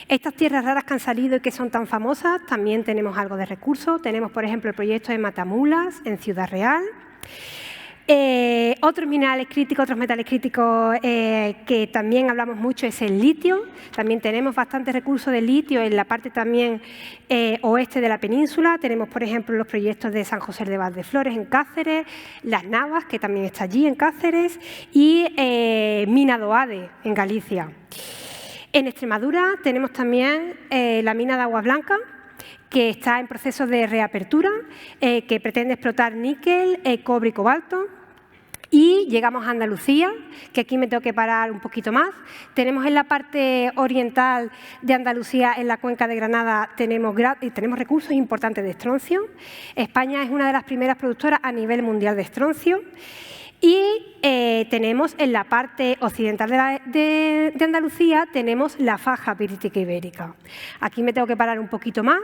Estas tierras raras que han salido y que son tan famosas, también tenemos algo de recursos. Tenemos, por ejemplo, el proyecto de Matamulas, en Ciudad Real. Otros minerales críticos, otros metales críticos que también hablamos mucho es el litio. También tenemos bastantes recursos de litio en la parte también oeste de la península. Tenemos, por ejemplo, los proyectos de San José de Valdeflores en Cáceres, Las Navas, que también está allí en Cáceres, y Mina Doade en Galicia. En Extremadura tenemos también la mina de Agua Blanca, que está en proceso de reapertura, que pretende explotar níquel, cobre y cobalto. Y llegamos a Andalucía, que aquí me tengo que parar un poquito más. Tenemos en la parte oriental de Andalucía, en la cuenca de Granada, tenemos recursos importantes de estroncio. España es una de las primeras productoras a nivel mundial de estroncio. Y tenemos en la parte occidental de Andalucía, tenemos la faja pirítica ibérica. Aquí me tengo que parar un poquito más.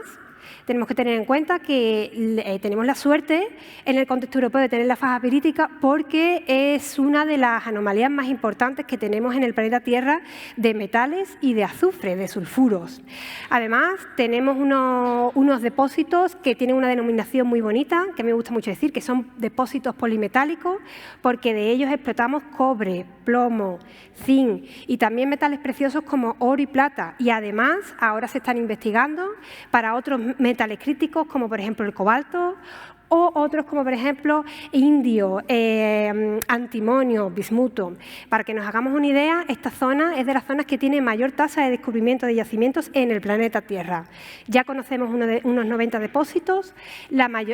Tenemos que tener en cuenta que tenemos la suerte en el contexto europeo de tener la faja pirítica porque es una de las anomalías más importantes que tenemos en el planeta Tierra de metales y de azufre, de sulfuros. Además, tenemos unos depósitos que tienen una denominación muy bonita, que me gusta mucho decir, que son depósitos polimetálicos, porque de ellos explotamos cobre, plomo, zinc y también metales preciosos como oro y plata. Y además, ahora se están investigando para otros metales críticos, como por ejemplo el cobalto, o otros como por ejemplo indio, antimonio, bismuto. Para que nos hagamos una idea, esta zona es de las zonas que tiene mayor tasa de descubrimiento de yacimientos en el planeta Tierra. Ya conocemos unos 90 depósitos,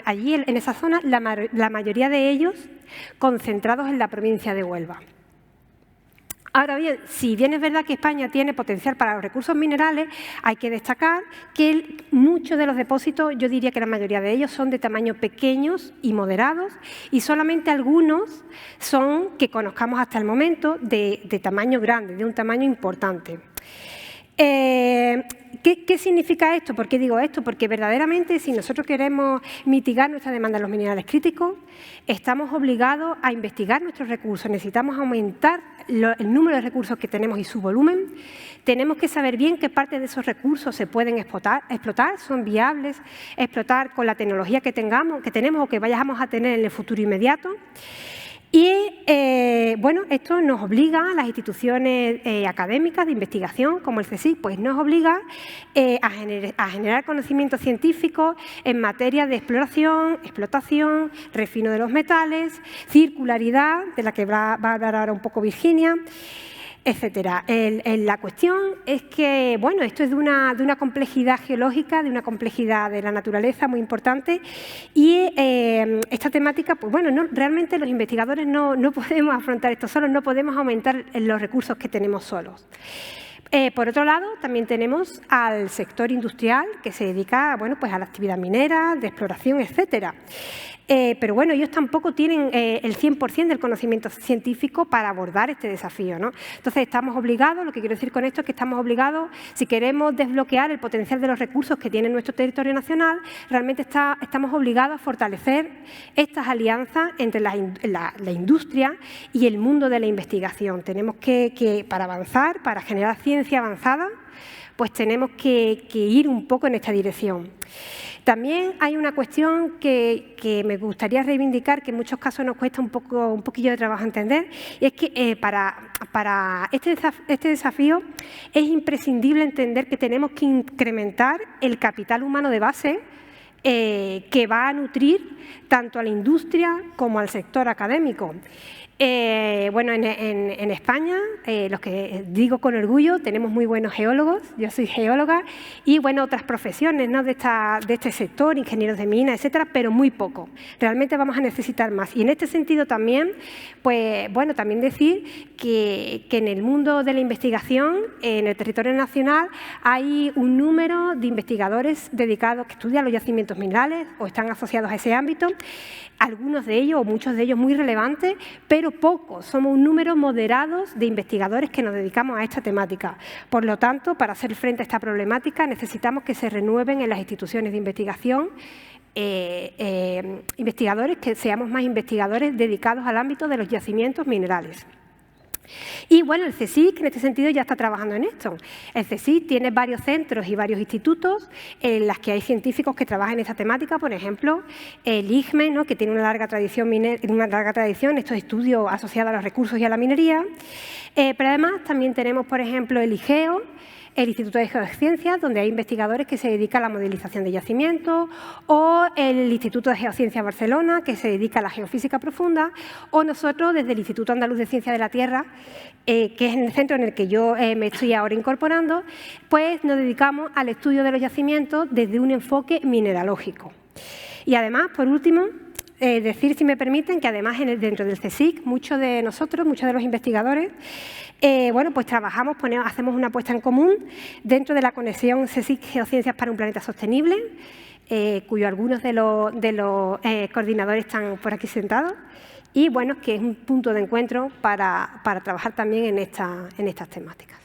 allí en esa zona la mayoría de ellos concentrados en la provincia de Huelva. Ahora bien, si bien es verdad que España tiene potencial para los recursos minerales, hay que destacar que muchos de los depósitos, yo diría que la mayoría de ellos, son de tamaño pequeños y moderados y solamente algunos son, que conozcamos hasta el momento, de tamaño grande, de un tamaño importante. ¿Qué significa esto? ¿Por qué digo esto? Porque verdaderamente si nosotros queremos mitigar nuestra demanda de los minerales críticos, estamos obligados a investigar nuestros recursos. Necesitamos aumentar el número de recursos que tenemos y su volumen. Tenemos que saber bien qué parte de esos recursos se pueden explotar, son viables, explotar con la tecnología que tenemos o que vayamos a tener en el futuro inmediato. Y bueno, esto nos obliga a las instituciones académicas de investigación, como el CSIC, pues nos obliga a generar conocimiento científico en materia de exploración, explotación, refino de los metales, circularidad, de la que va a hablar ahora un poco Virginia, etcétera. La cuestión es que, bueno, esto es de una complejidad geológica, de una complejidad de la naturaleza muy importante y esta temática, pues bueno, realmente los investigadores no podemos afrontar esto solos, no podemos aumentar los recursos que tenemos solos. Por otro lado, también tenemos al sector industrial que se dedica, bueno, pues a la actividad minera, de exploración, etcétera. Pero bueno, ellos tampoco tienen el 100% del conocimiento científico para abordar este desafío, ¿no? Entonces estamos obligados, lo que quiero decir con esto es que estamos obligados, si queremos desbloquear el potencial de los recursos que tiene nuestro territorio nacional, realmente estamos obligados a fortalecer estas alianzas entre la industria y el mundo de la investigación. Tenemos que para avanzar, para generar ciencia avanzada, pues tenemos que ir un poco en esta dirección. También hay una cuestión que me gustaría reivindicar, que en muchos casos nos cuesta un poquillo de trabajo entender, y es que para este desafío es imprescindible entender que tenemos que incrementar el capital humano de base que va a nutrir tanto a la industria como al sector académico. Bueno, en España, los que digo con orgullo, tenemos muy buenos geólogos, yo soy geóloga, y bueno, otras profesiones, ¿no?, de este sector, ingenieros de minas, etcétera, pero muy poco. Realmente vamos a necesitar más. Y en este sentido también, pues bueno, también decir que en el mundo de la investigación, en el territorio nacional, hay un número de investigadores dedicados que estudian los yacimientos minerales o están asociados a ese ámbito, algunos de ellos o muchos de ellos muy relevantes, pero pocos, somos un número moderado de investigadores que nos dedicamos a esta temática. Por lo tanto, para hacer frente a esta problemática necesitamos que se renueven en las instituciones de investigación investigadores, que seamos más investigadores dedicados al ámbito de los yacimientos minerales. Y bueno, el CSIC en este sentido ya está trabajando en esto. El CSIC tiene varios centros y varios institutos en los que hay científicos que trabajan en esta temática, por ejemplo, el IGME, ¿no?, que tiene una larga tradición en estos estudios asociados a los recursos y a la minería, pero además también tenemos, por ejemplo, el IGEO, el Instituto de Geociencias, donde hay investigadores que se dedican a la modelización de yacimientos, o el Instituto de Geociencias Barcelona, que se dedica a la geofísica profunda, o nosotros desde el Instituto Andaluz de Ciencia de la Tierra, que es el centro en el que yo me estoy ahora incorporando, pues nos dedicamos al estudio de los yacimientos desde un enfoque mineralógico. Y además, por último, decir, si me permiten, que además dentro del CSIC, muchos de nosotros, muchos de los investigadores, bueno, pues trabajamos, hacemos una apuesta en común dentro de la conexión CSIC Geociencias para un planeta sostenible, cuyo algunos de los coordinadores están por aquí sentados, y bueno, que es un punto de encuentro para trabajar también en estas temáticas.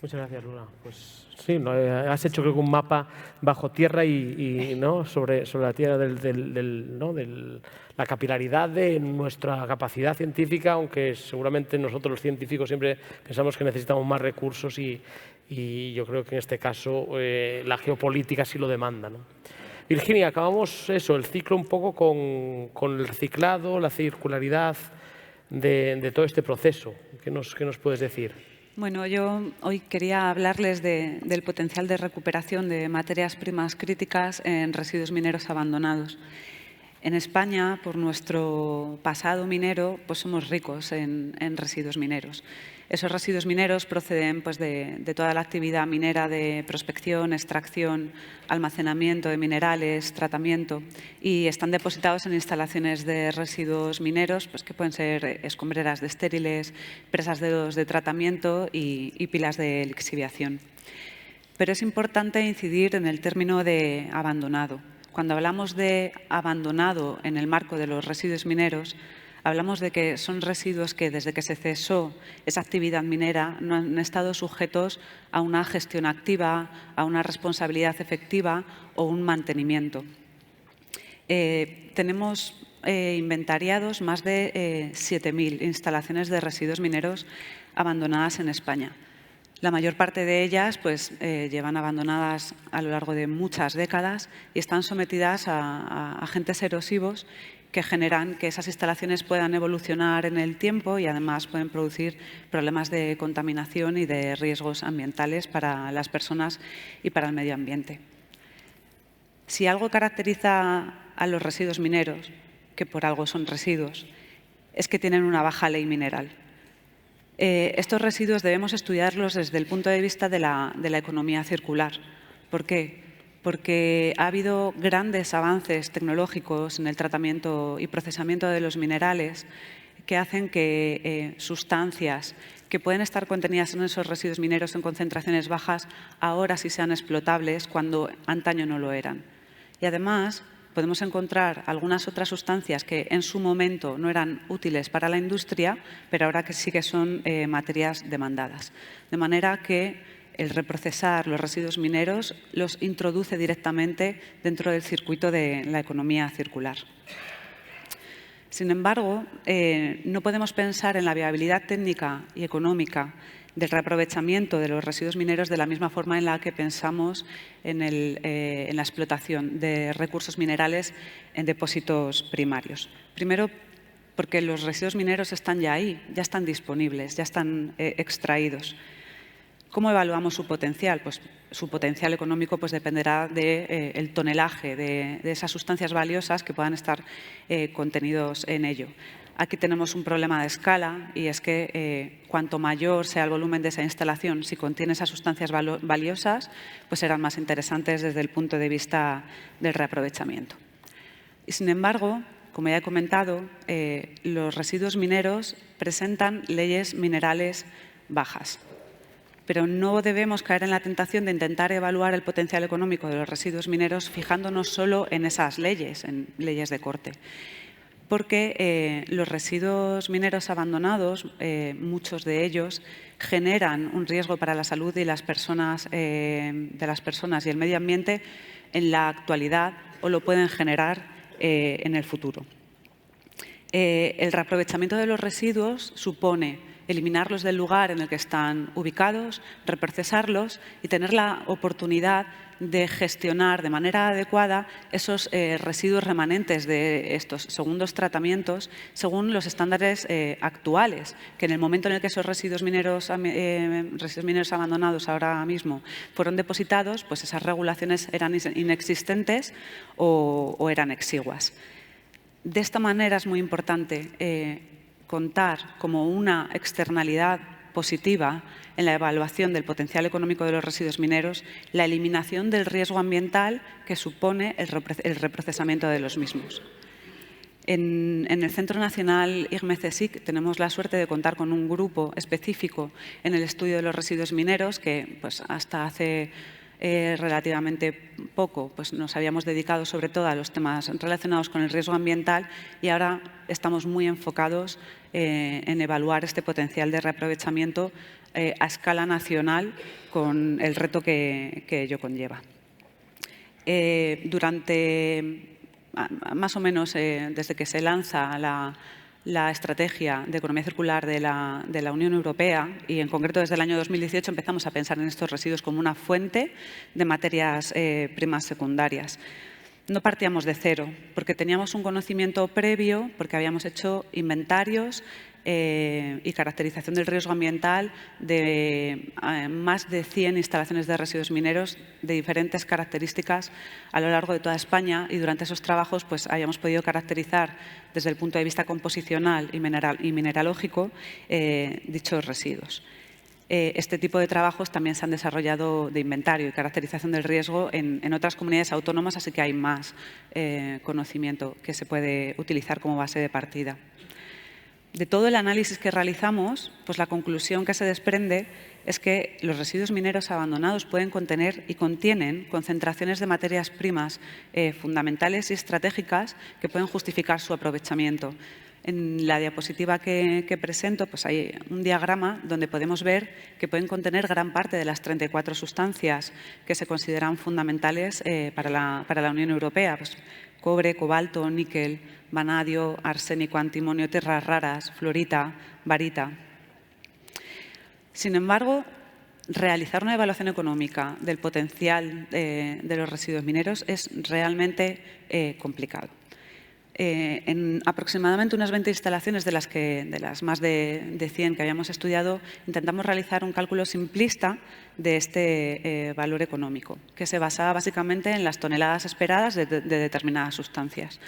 Muchas gracias, Luna. Pues sí, ¿no? Has hecho creo que un mapa bajo tierra y ¿no? sobre la tierra de la capilaridad de nuestra capacidad científica, aunque seguramente nosotros los científicos siempre pensamos que necesitamos más recursos y yo creo que en este caso la geopolítica sí lo demanda, ¿no? Virginia, acabamos el ciclo un poco con el reciclado, la circularidad de todo este proceso. ¿Qué nos puedes decir? Bueno, yo hoy quería hablarles del potencial de recuperación de materias primas críticas en residuos mineros abandonados. En España, por nuestro pasado minero, pues somos ricos en residuos mineros. Esos residuos mineros proceden pues, de toda la actividad minera de prospección, extracción, almacenamiento de minerales, tratamiento, y están depositados en instalaciones de residuos mineros pues, que pueden ser escombreras de estériles, presas de dedos de tratamiento y pilas de lixiviación. Pero es importante incidir en el término de abandonado. Cuando hablamos de abandonado en el marco de los residuos mineros, hablamos de que son residuos que desde que se cesó esa actividad minera no han estado sujetos a una gestión activa, a una responsabilidad efectiva o un mantenimiento. Tenemos inventariados más de 7.000 instalaciones de residuos mineros abandonadas en España. La mayor parte de ellas pues, llevan abandonadas a lo largo de muchas décadas y están sometidas a agentes erosivos que generan que esas instalaciones puedan evolucionar en el tiempo y además pueden producir problemas de contaminación y de riesgos ambientales para las personas y para el medio ambiente. Si algo caracteriza a los residuos mineros, que por algo son residuos, es que tienen una baja ley mineral. Estos residuos debemos estudiarlos desde el punto de vista de la economía circular. ¿Por qué? Porque ha habido grandes avances tecnológicos en el tratamiento y procesamiento de los minerales que hacen que sustancias que pueden estar contenidas en esos residuos mineros en concentraciones bajas ahora sí sean explotables cuando antaño no lo eran. Y además podemos encontrar algunas otras sustancias que en su momento no eran útiles para la industria, pero ahora que sí que son materias demandadas. De manera que el reprocesar los residuos mineros los introduce directamente dentro del circuito de la economía circular. Sin embargo, no podemos pensar en la viabilidad técnica y económica del reaprovechamiento de los residuos mineros de la misma forma en la que pensamos en la explotación de recursos minerales en depósitos primarios. Primero, porque los residuos mineros están ya ahí, ya están disponibles, ya están extraídos. ¿Cómo evaluamos su potencial? Pues su potencial económico pues, dependerá del tonelaje de esas sustancias valiosas que puedan estar contenidos en ello. Aquí tenemos un problema de escala y es que cuanto mayor sea el volumen de esa instalación, si contiene esas sustancias valiosas, pues serán más interesantes desde el punto de vista del reaprovechamiento. Y sin embargo, como ya he comentado, los residuos mineros presentan leyes minerales bajas. Pero no debemos caer en la tentación de intentar evaluar el potencial económico de los residuos mineros fijándonos solo en esas leyes, en leyes de corte. Porque los residuos mineros abandonados, muchos de ellos, generan un riesgo para la salud de las personas y el medio ambiente en la actualidad o lo pueden generar en el futuro. El reaprovechamiento de los residuos supone eliminarlos del lugar en el que están ubicados, reprocesarlos y tener la oportunidad de gestionar de manera adecuada esos residuos remanentes de estos segundos tratamientos según los estándares actuales, que en el momento en el que esos residuos mineros abandonados ahora mismo fueron depositados, pues esas regulaciones eran inexistentes o eran exiguas. De esta manera es muy importante contar como una externalidad positiva en la evaluación del potencial económico de los residuos mineros la eliminación del riesgo ambiental que supone el reprocesamiento de los mismos. En el Centro Nacional IGME-CSIC tenemos la suerte de contar con un grupo específico en el estudio de los residuos mineros que pues, hasta hace relativamente poco pues, nos habíamos dedicado sobre todo a los temas relacionados con el riesgo ambiental y ahora estamos muy enfocados en evaluar este potencial de reaprovechamiento a escala nacional con el reto que ello conlleva. Durante más o menos desde que se lanza la estrategia de economía circular de la Unión Europea y en concreto desde el año 2018 empezamos a pensar en estos residuos como una fuente de materias primas secundarias. No partíamos de cero porque teníamos un conocimiento previo, porque habíamos hecho inventarios y caracterización del riesgo ambiental de más de 100 instalaciones de residuos mineros de diferentes características a lo largo de toda España y durante esos trabajos pues, habíamos podido caracterizar desde el punto de vista composicional y mineralógico dichos residuos. Este tipo de trabajos también se han desarrollado de inventario y caracterización del riesgo en otras comunidades autónomas, así que hay más conocimiento que se puede utilizar como base de partida. De todo el análisis que realizamos, pues la conclusión que se desprende es que los residuos mineros abandonados pueden contener y contienen concentraciones de materias primas fundamentales y estratégicas que pueden justificar su aprovechamiento. En la diapositiva que presento pues hay un diagrama donde podemos ver que pueden contener gran parte de las 34 sustancias que se consideran fundamentales para la Unión Europea. Pues, cobre, cobalto, níquel, vanadio, arsénico, antimonio, tierras raras, fluorita, barita. Sin embargo, realizar una evaluación económica del potencial de los residuos mineros es realmente complicado. En aproximadamente unas 20 instalaciones de las más de 100 que habíamos estudiado, intentamos realizar un cálculo simplista de este valor económico, que se basaba básicamente en las toneladas esperadas de determinadas sustancias.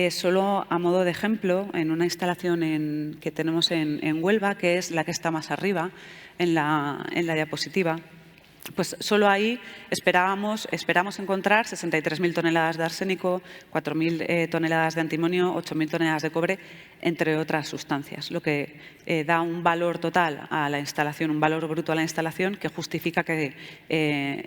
Solo a modo de ejemplo, en una instalación que tenemos en Huelva, que es la que está más arriba en la diapositiva, pues solo ahí esperamos encontrar 63.000 toneladas de arsénico, 4.000 toneladas de antimonio, 8.000 toneladas de cobre, entre otras sustancias, lo que da un valor total a la instalación, un valor bruto a la instalación que justifica que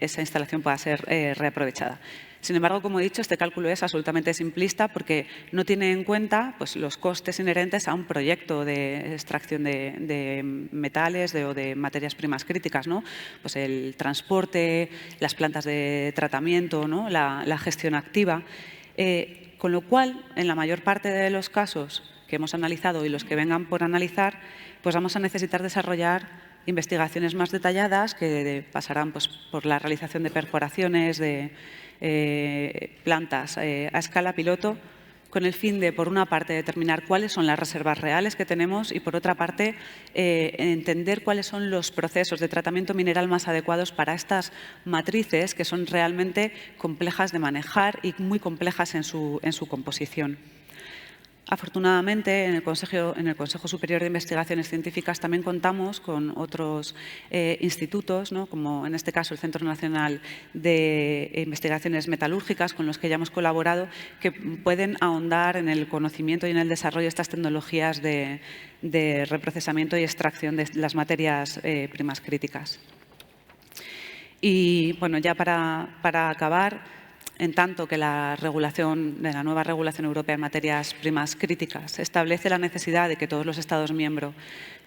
esa instalación pueda ser reaprovechada. Sin embargo, como he dicho, este cálculo es absolutamente simplista porque no tiene en cuenta pues, los costes inherentes a un proyecto de extracción de metales o de materias primas críticas, ¿no? Pues el transporte, las plantas de tratamiento, ¿no? la gestión activa. Con lo cual, en la mayor parte de los casos que hemos analizado y los que vengan por analizar, pues vamos a necesitar desarrollar investigaciones más detalladas que pasarán pues, por la realización de perforaciones, de plantas a escala piloto, con el fin de, por una parte, determinar cuáles son las reservas reales que tenemos y, por otra parte, entender cuáles son los procesos de tratamiento mineral más adecuados para estas matrices que son realmente complejas de manejar y muy complejas en su composición. Afortunadamente, en el Consejo Superior de Investigaciones Científicas también contamos con otros institutos, ¿no? Como en este caso el Centro Nacional de Investigaciones Metalúrgicas, con los que ya hemos colaborado, que pueden ahondar en el conocimiento y en el desarrollo de estas tecnologías de reprocesamiento y extracción de las materias primas críticas. Y bueno, ya para acabar, en tanto que la nueva regulación europea en materias primas críticas establece la necesidad de que todos los Estados miembros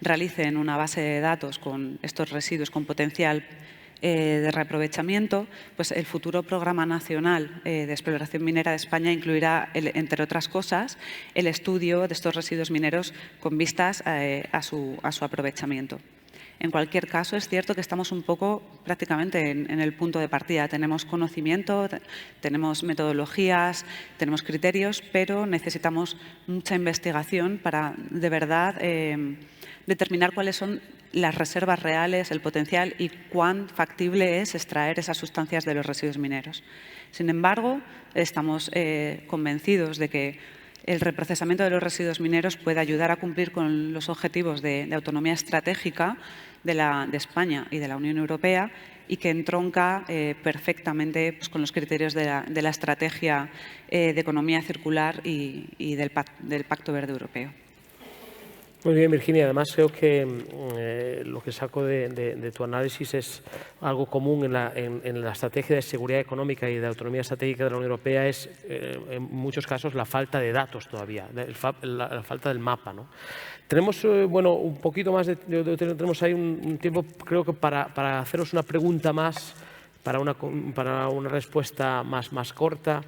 realicen una base de datos con estos residuos con potencial de reaprovechamiento, pues el futuro Programa Nacional de Exploración Minera de España incluirá, entre otras cosas, el estudio de estos residuos mineros con vistas a su aprovechamiento. En cualquier caso, es cierto que estamos un poco prácticamente en el punto de partida. Tenemos conocimiento, tenemos metodologías, tenemos criterios, pero necesitamos mucha investigación para, de verdad, determinar cuáles son las reservas reales, el potencial y cuán factible es extraer esas sustancias de los residuos mineros. Sin embargo, estamos convencidos de que el reprocesamiento de los residuos mineros puede ayudar a cumplir con los objetivos de autonomía estratégica de España y de la Unión Europea, y que entronca perfectamente pues, con los criterios de la estrategia de economía circular y del Pacto Verde Europeo. Muy bien, Virginia. Además, creo que lo que saco de tu análisis es algo común en la estrategia de seguridad económica y de autonomía estratégica de la Unión Europea, es en muchos casos la falta de datos todavía, la falta del mapa, ¿no? Tenemos, bueno, un poquito más tenemos ahí un tiempo, creo que para haceros una pregunta más, para una respuesta más corta,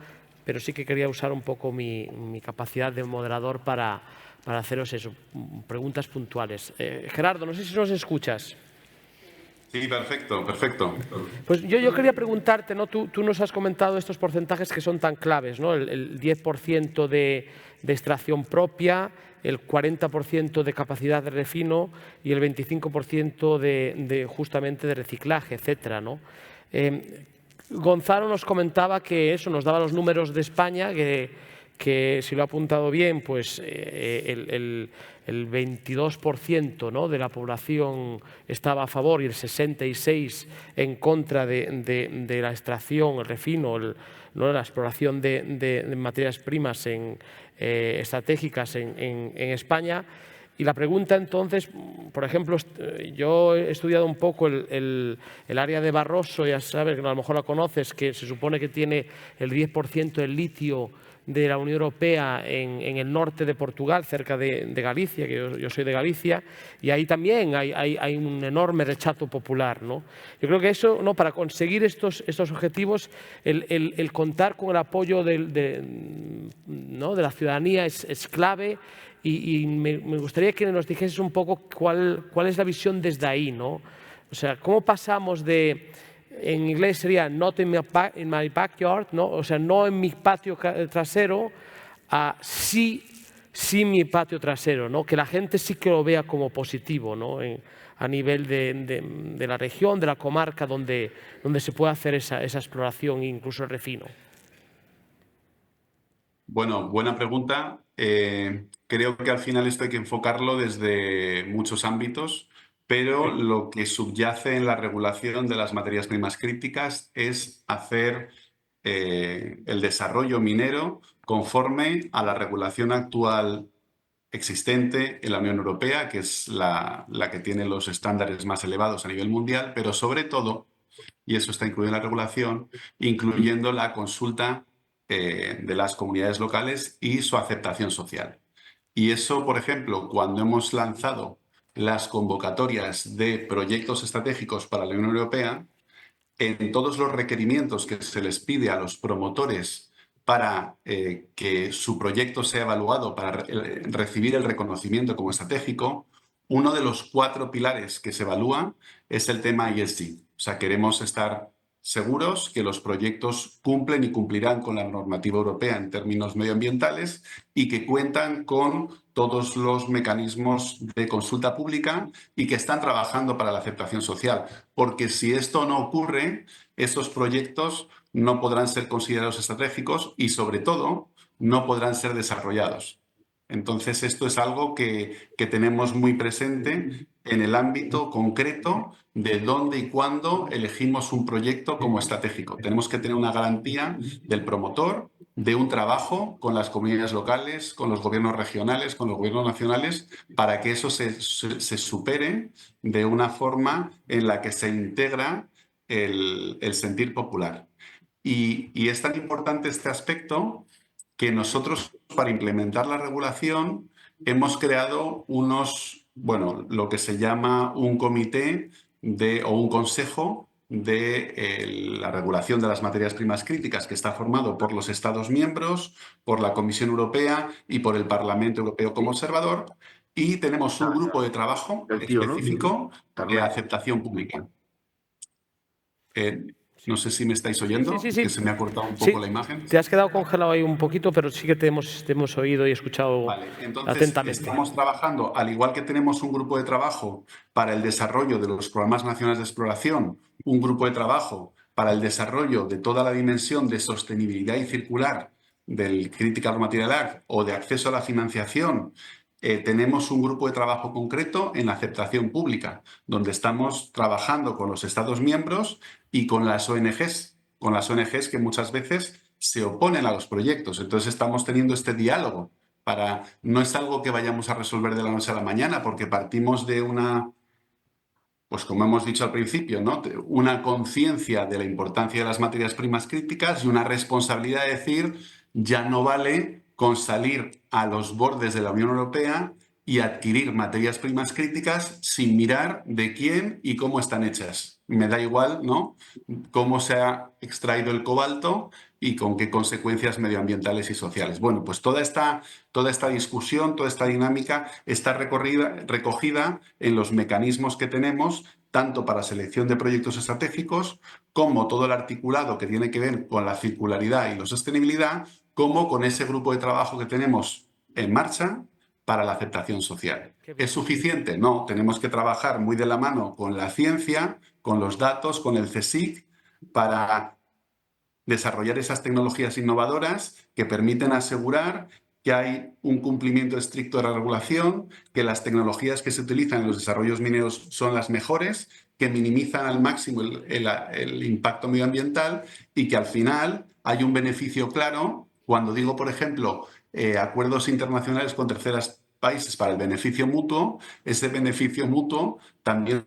pero sí que quería usar un poco mi capacidad de moderador para haceros eso, preguntas puntuales. Gerardo, no sé si nos escuchas. Sí, perfecto, perfecto. Pues yo quería preguntarte, ¿no? Tú nos has comentado estos porcentajes que son tan claves, ¿no? El 10% de extracción propia, el 40% de capacidad de refino y el 25% justamente de reciclaje, etcétera, ¿no? Gonzalo nos comentaba que eso, nos daba los números de España, que si lo ha apuntado bien, pues el 22%, ¿no?, de la población estaba a favor y el 66% en contra de la extracción, el refino, ¿no?, la exploración de materias primas estratégicas en España. Y la pregunta entonces, por ejemplo, yo he estudiado un poco el área de Barroso, ya sabes, que a lo mejor la conoces, que se supone que tiene el 10% del litio de la Unión Europea en el norte de Portugal, cerca de Galicia, que yo soy de Galicia, y ahí también hay un enorme rechazo popular, ¿no? Yo creo que eso, ¿no?, para conseguir estos objetivos, el contar con el apoyo ¿no?, de la ciudadanía es clave, y me gustaría que nos dijeses un poco cuál es la visión desde ahí, ¿no? O sea, ¿cómo pasamos de... En inglés sería not in my backyard, ¿no? O sea, no en mi patio trasero, a sí mi patio trasero, ¿no? Que la gente sí que lo vea como positivo, ¿no? A nivel de la región, de la comarca donde se puede hacer esa exploración e incluso el refino. Bueno, buena pregunta. Creo que al final esto hay que enfocarlo desde muchos ámbitos, pero lo que subyace en la regulación de las materias primas críticas es hacer el desarrollo minero conforme a la regulación actual existente en la Unión Europea, que es la que tiene los estándares más elevados a nivel mundial, pero sobre todo, y eso está incluido en la regulación, incluyendo la consulta de las comunidades locales y su aceptación social. Y eso, por ejemplo, cuando hemos lanzado las convocatorias de proyectos estratégicos para la Unión Europea, en todos los requerimientos que se les pide a los promotores para que su proyecto sea evaluado, para recibir el reconocimiento como estratégico, uno de los 4 pilares que se evalúa es el tema ESG. O sea, queremos estar seguros que los proyectos cumplen y cumplirán con la normativa europea en términos medioambientales y que cuentan con todos los mecanismos de consulta pública y que están trabajando para la aceptación social. Porque si esto no ocurre, esos proyectos no podrán ser considerados estratégicos y, sobre todo, no podrán ser desarrollados. Entonces, esto es algo que tenemos muy presente en el ámbito concreto de dónde y cuándo elegimos un proyecto como estratégico. Tenemos que tener una garantía del promotor de un trabajo con las comunidades locales, con los gobiernos regionales, con los gobiernos nacionales, para que eso se supere de una forma en la que se integra el sentir popular. Y es tan importante este aspecto que nosotros, para implementar la regulación, hemos creado lo que se llama un comité o un consejo de la regulación de las materias primas críticas, que está formado por los Estados miembros, por la Comisión Europea y por el Parlamento Europeo como observador, y tenemos un grupo de trabajo específico de aceptación pública. No sé si me estáis oyendo, sí. que se me ha cortado un poco la imagen. Te has quedado congelado ahí un poquito, pero sí que te hemos oído y escuchado atentamente. Estamos trabajando, al igual que tenemos un grupo de trabajo para el desarrollo de los programas nacionales de exploración, un grupo de trabajo para el desarrollo de toda la dimensión de sostenibilidad y circular del Critical Raw Material Act o de acceso a la financiación, tenemos un grupo de trabajo concreto en la aceptación pública, donde estamos trabajando con los Estados miembros y con las ONGs que muchas veces se oponen a los proyectos. Entonces estamos teniendo este diálogo. No es algo que vayamos a resolver de la noche a la mañana, porque partimos de una, pues como hemos dicho al principio, ¿no? Una conciencia de la importancia de las materias primas críticas y una responsabilidad de decir, ya no vale con salir a los bordes de la Unión Europea y adquirir materias primas críticas sin mirar de quién y cómo están hechas. Me da igual, ¿no?, cómo se ha extraído el cobalto y con qué consecuencias medioambientales y sociales. Bueno, pues toda esta discusión, toda esta dinámica está recogida en los mecanismos que tenemos, tanto para selección de proyectos estratégicos, como todo el articulado que tiene que ver con la circularidad y la sostenibilidad, como con ese grupo de trabajo que tenemos en marcha para la aceptación social. ¿Es suficiente? No, tenemos que trabajar muy de la mano con la ciencia, con los datos, con el CSIC, para desarrollar esas tecnologías innovadoras que permiten asegurar que hay un cumplimiento estricto de la regulación, que las tecnologías que se utilizan en los desarrollos mineros son las mejores, que minimizan al máximo el impacto medioambiental y que al final hay un beneficio claro. Cuando digo, por ejemplo, acuerdos internacionales con terceros países para el beneficio mutuo, ese beneficio mutuo también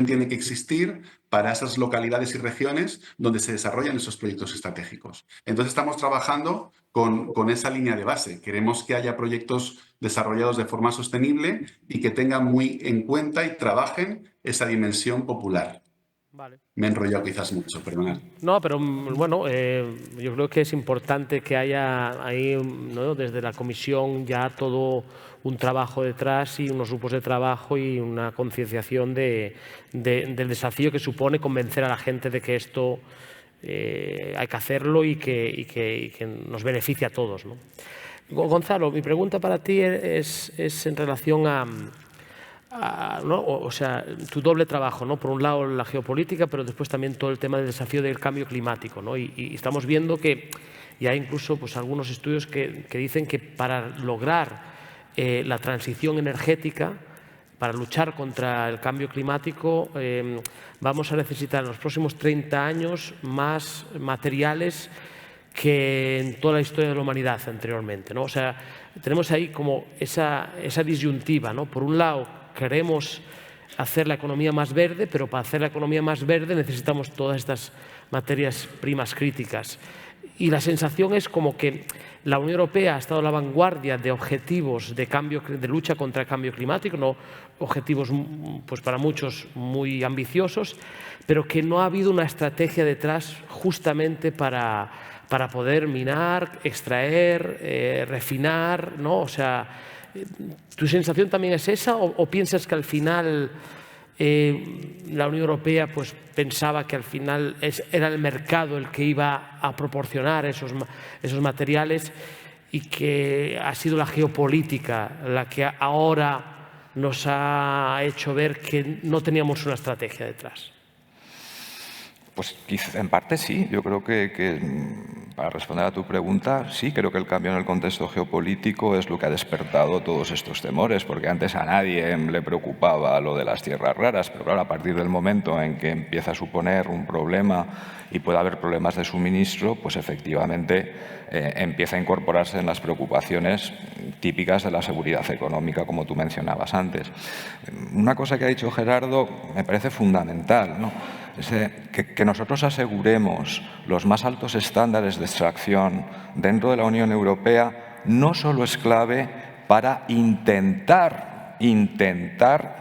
tiene que existir para esas localidades y regiones donde se desarrollan esos proyectos estratégicos. Entonces estamos trabajando con esa línea de base. Queremos que haya proyectos desarrollados de forma sostenible y que tengan muy en cuenta y trabajen esa dimensión popular. Vale. Me he enrollado quizás mucho, perdonad. No, pero bueno, yo creo que es importante que haya ahí, ¿no?, desde la comisión ya todo un trabajo detrás y unos grupos de trabajo y una concienciación del desafío que supone convencer a la gente de que esto hay que hacerlo y que nos beneficia a todos, ¿no? Gonzalo, mi pregunta para ti es en relación ¿no?, o sea, tu doble trabajo, ¿no? Por un lado la geopolítica, pero después también todo el tema del desafío del cambio climático, ¿no? Y estamos viendo que ya hay incluso pues, algunos estudios que dicen que para lograr la transición energética, para luchar contra el cambio climático, vamos a necesitar en los próximos 30 años más materiales que en toda la historia de la humanidad anteriormente, ¿no? O sea, tenemos ahí como esa disyuntiva, ¿no? Por un lado, queremos hacer la economía más verde, pero para hacer la economía más verde necesitamos todas estas materias primas críticas. Y la sensación es como que la Unión Europea ha estado a la vanguardia de objetivos de lucha contra el cambio climático, no objetivos pues para muchos muy ambiciosos, pero que no ha habido una estrategia detrás justamente para poder minar, extraer, refinar, ¿no? O sea, ¿tu sensación también es esa o piensas que al final la Unión Europea pues, pensaba que al final era el mercado el que iba a proporcionar esos materiales y que ha sido la geopolítica la que ahora nos ha hecho ver que no teníamos una estrategia detrás? Pues en parte sí. Yo creo que para responder a tu pregunta, sí, creo que el cambio en el contexto geopolítico es lo que ha despertado todos estos temores, porque antes a nadie le preocupaba lo de las tierras raras, pero claro, a partir del momento en que empieza a suponer un problema y puede haber problemas de suministro, pues efectivamente empieza a incorporarse en las preocupaciones típicas de la seguridad económica, como tú mencionabas antes. Una cosa que ha dicho Gerardo me parece fundamental, ¿no? Es que nosotros aseguremos los más altos estándares de extracción dentro de la Unión Europea no solo es clave para intentar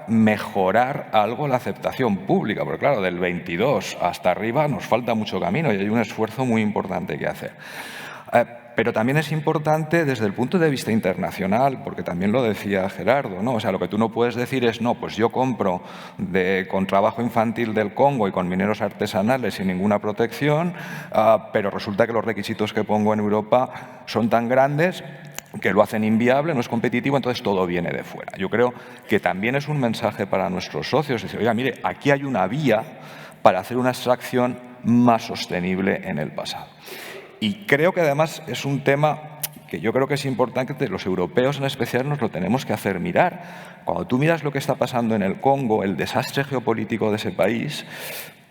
mejorar algo la aceptación pública, porque claro, del 22 hasta arriba nos falta mucho camino y hay un esfuerzo muy importante que hacer. Pero también es importante desde el punto de vista internacional, porque también lo decía Gerardo, ¿no? O sea, lo que tú no puedes decir es, no, pues yo compro con trabajo infantil del Congo y con mineros artesanales sin ninguna protección, pero resulta que los requisitos que pongo en Europa son tan grandes que lo hacen inviable, no es competitivo, entonces todo viene de fuera. Yo creo que también es un mensaje para nuestros socios, decir, oiga, mire, aquí hay una vía para hacer una extracción más sostenible en el pasado. Y creo que además es un tema que yo creo que es importante que los europeos en especial nos lo tenemos que hacer mirar. Cuando tú miras lo que está pasando en el Congo, el desastre geopolítico de ese país,